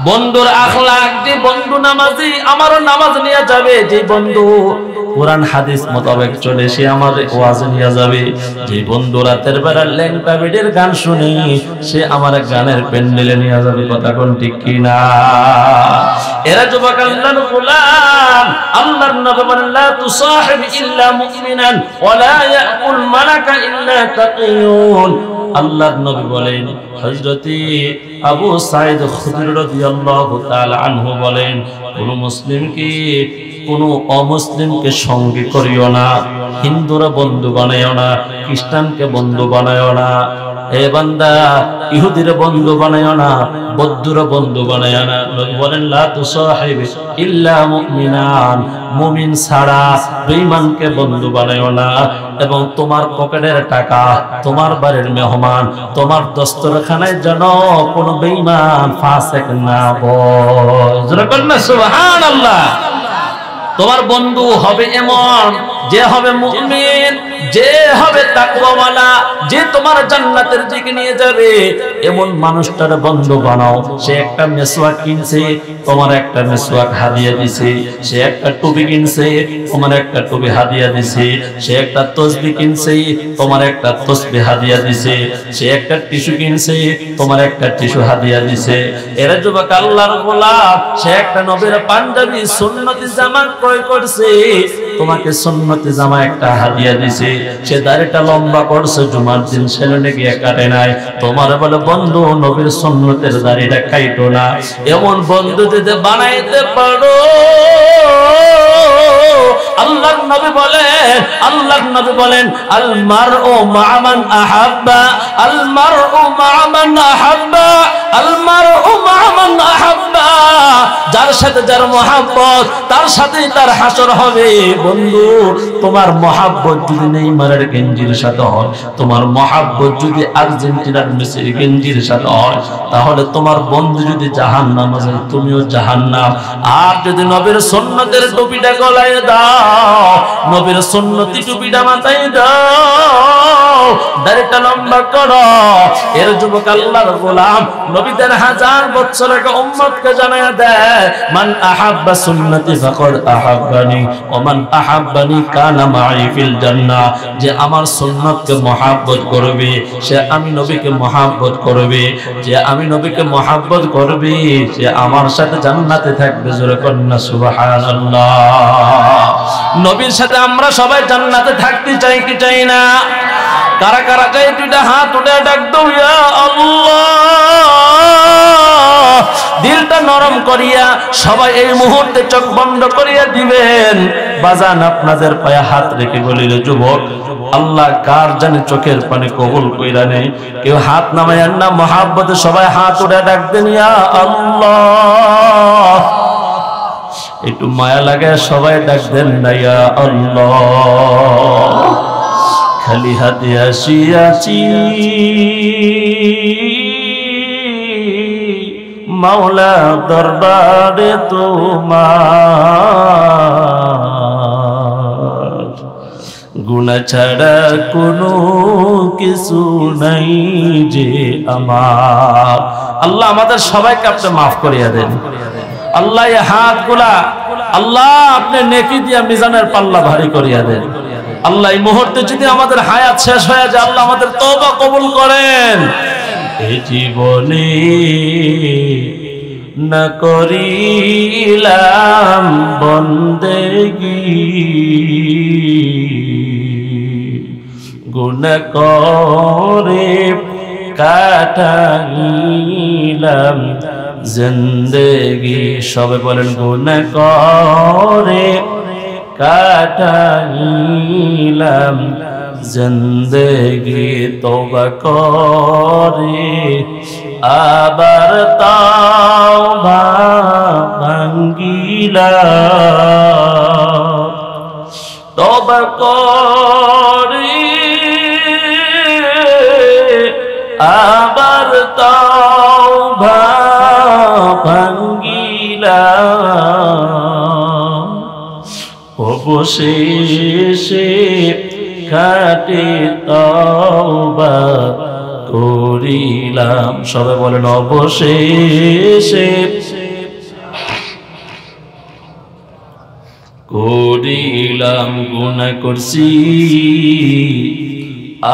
বন্ধুর আখলাক, যে বন্ধু নামাজি আমারও নামাজ নিয়ে যাবে, যে বন্ধু কোরআন হাদিস মোতাবেক চলে সে আমার ওয়াজ নিয়ে যাবে, যে বন্ধু রাতের বেলা ল্যাংটা বেডের গান শুনে সে আমার গানের প্যান্ডেলে নিয়ে যাবে। কথা কোন ঠিক কিনা? এরা যুবক আল্লাহর গোলাম। আল্লাহর নবী বলেন লা তুসাহিব ইল্লা মুমিনান ওয়া লা ইয়াকুল মালাকা ইল্লা তাকিয়ুন। আল্লাহর নবী বলেন, হযরতে আবু সাঈদ খুদরি রাদিয়াল্লাহু তাআলা আনহু বলেন, কোন মুসলিমকে কোন অমুসলিমকে সঙ্গী করিও না, হিন্দুরা বন্ধু বানাইও না, খ্রিস্টানকে বন্ধু বানাইও না, এ বান্দা ইহুদির বন্ধু বানাইও না, বৌদ্ধর বন্ধু বানাইও না। নবী বলেন লা তুসাহিব ইল্লা মুমিনান, মুমিন ছাড়া বেঈমানকে বন্ধু বানাইও না। এবং তোমার পকেটের টাকা, তোমার বাড়ির মেহমান, তোমার দস্তরখানায় যেন কোনো বেঈমান ফাসিক না বসে। জোরে বলেন না সুবহানাল্লাহ। তোমার বন্ধু হবে এমন যে হবে মুমিন, যে হবে তাকওয়াওয়ালা, যে তোমার জান্নাতের দিকে নিয়ে যাবে, এমন মানুষটার বন্ধু বানাও। সে একটা মেসওয়াক কিনছে, তোমার একটা মেসওয়াক হাদিয়া দিছে। সে একটা টুপি কিনছে, তোমার একটা টুপি হাদিয়া দিছে। সে একটা তসবিহ কিনছে, তোমার একটা তসবিহ হাদিয়া দিছে। সে একটা টিস্যু কিনছে, তোমার একটা টিস্যু হাদিয়া দিছে। এরা যুবক আল্লাহর গোলাম, সে একটা নবীর পাঞ্জাবি সুন্নতি জামা ক্রয় করছে, তোমাকে সুন্নতি জামা একটা হাদিয়া দিছে। সে দাড়িটা লম্বা করছে, জুমার দিন সেলুনে গিয়ে কাটে নাই, তোমার বলে বন্ধু নবীর সুন্নতের দাড়িটা কাইটো না। এমন বন্ধু যদি বানাইতে পারো, আল্লাহর নবী বলেন আল মারউ মা মান আহাব্বা, আল মারউ মা মান আহাব্বা, আল মারউ মা মান আহাব্বা। যার সাথে যার মহব্বত, তার সাথেই তার হাসর হবে। বন্ধু তোমার মহব্বত যদি নেইমারের গেঞ্জির সাথে হয়, তোমার মহব্বত যদি আর্জেন্টিনার মেসির গেঞ্জির সাথে হয়, তাহলে তোমার বন্ধু যদি জাহান্নামে যায়, তুমিও জাহান্নাম। আর যদি নবীর সুন্নতের টুপিটা গলায় দাও, নবীর সুন্নতি টুপিটা মাথায় দাও, দাড়িটা লম্বা করো, এর যুবক আল্লাহর গোলাম নবীদের হাজার বছর আগে উম্মতকে জানায়া দেয়, মান আহাব্বা সুন্নতি ফাকাদ আহাব্বানি ওয়া মান আহাব্বানি কানা মাই ফিল জান্নাহ। যে আমার সুন্নতকে মহব্বত করবে সে আমি নবীকে মহব্বত করবে, যে আমি নবীকে মহব্বত করবে সে আমার সাথে জান্নাতে থাকবে। জোরে কন্না সুবহানাল্লাহ। নবীর সাথে আমরা সবাই জান্নাতে থাকতে চাই কি চাই না? কারা কারা চাই দুইটা হাত উঠে ডাক দাও, ইয়া আল্লাহ। দিলটা নরম করিয়া সবাই এই মুহূর্তে চোখ বন্ধ করিয়া দিবেন। বাজান আপনাদের পায়ে হাত রেখে বলিল, যুবক আল্লাহ কার জানে চোখের পানি কবুল কইরা নেই। কেউ হাত নামাইয়েন না, মহব্বতে সবাই হাত উঠে ডাক দেন, ইয়া আল্লাহ। একটু মায়া লাগে সবাই ডাক দেন না, ইয়া আল্লাহ। খালি হাতে আসিয়াছি মাওলা দরবারে তোমার, গুনাহ ছাড়া কোনো কিছু নাই যে আমার। আল্লাহ আমাদের সবাইকে আপনি মাফ করিয়া দেন। আল্লাহ এই হাতগুলা আল্লাহ আপনি নেকি দিয়া মিজানের পাল্লা ভারী করিয়া দেন। আল্লাহ এই মুহূর্তে যদি আমাদের হায়াত শেষ হয়ে যায়, আল্লাহ আমাদের তওবা কবুল করেন। এই জীবনে না করিলাম বন্দেগী, গুনাহ করে কাটাইলাম জিন্দেগি। সবে বলেন গুনাহ করে কাটাইলাম জিন্দেগি, তওবা করে আবার তওবা ভাঙ্গিলাম, তওবা করে আবার তওবা ভাঙ্গিলাম, অবশেষে খাটে তওবা করিলাম। সবাই বলেন অবশেষে করিলাম। গুনাহ করছি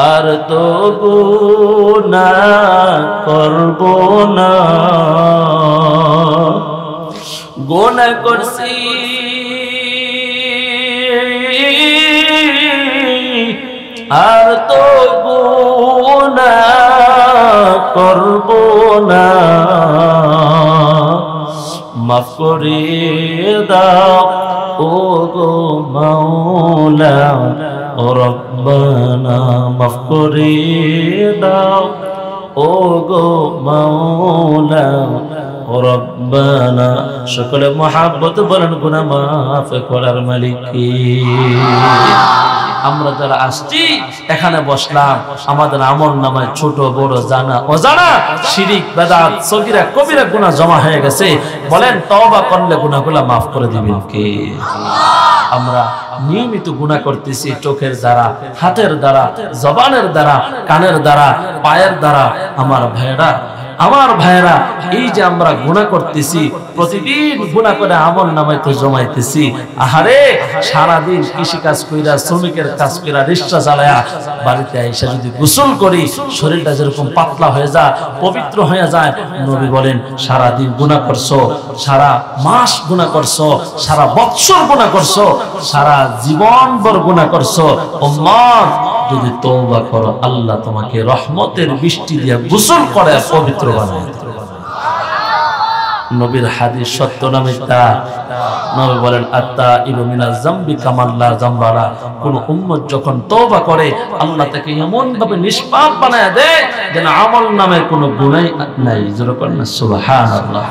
আর তো গুনাহ করব না, গুনাহ করছি আর তো গুনাহ করব না, মাফ করে দাও ও গো মাওলা ও রব্বানা, মাফ করে দাও ও গো মাওলা ও রব্বানা। সকলে মহাব্বত বলেন গুনাহ মাফ করার মালিক কে? আমরা যারা আসছি এখানে বসলাম, আমাদের আমল নামায় ছোট বড় জানা অজানা শিরিক বেদাত সগীরা কবিরা গুনাহ জমা হয়ে গেছে। বলেন তওবা করলে গুনাহগুলো মাফ করে দিবেন কে? আমরা নিয়মিত গুনাহ করতেছি, চোখের দ্বারা, হাতের দ্বারা, জবানের দ্বারা, কানের দ্বারা, পায়ের দ্বারা। আমার ভাইয়েরা এই যে আমরা গুনাহ করতেছি, প্রতিদিন গুনাহ করে আমল নামায় তো জমাইতেছি। আহারে সারাদিন কৃষি কাজ কইরা, শ্রমিকের কাজ কইরা, রিক্সা চালায়া বাড়িতে এসে যদি গোসল করি, শরীরটা যেরকম পাতলা হয়ে যায়, পবিত্র হয়ে যায়। নবী বলেন সারাদিন গুনাহ করছো, সারা মাস গুনাহ করছো, সারা বৎসর গুনাহ করছো, সারা জীবনভর গুনাহ করছো, উম্মত যদি তওবা করো আল্লাহ তোমাকে রহমতের বৃষ্টি দিয়ে গোসল করে পবিত্র বানায়। নবীর হাদিস সত্য না মিথ্যা? নবী বলেন আত্তাইবু মিনাজ যামবি কামাল্লা যামবালা। কোন উম্মত যখন তওবা করে আল্লাহ তাকে এমন ভাবে নিষ্পাপ বানায় দেয় যেন আমল নামের কোনো গুনাহ নাই। জোরে বলেন সুবহানাল্লাহ।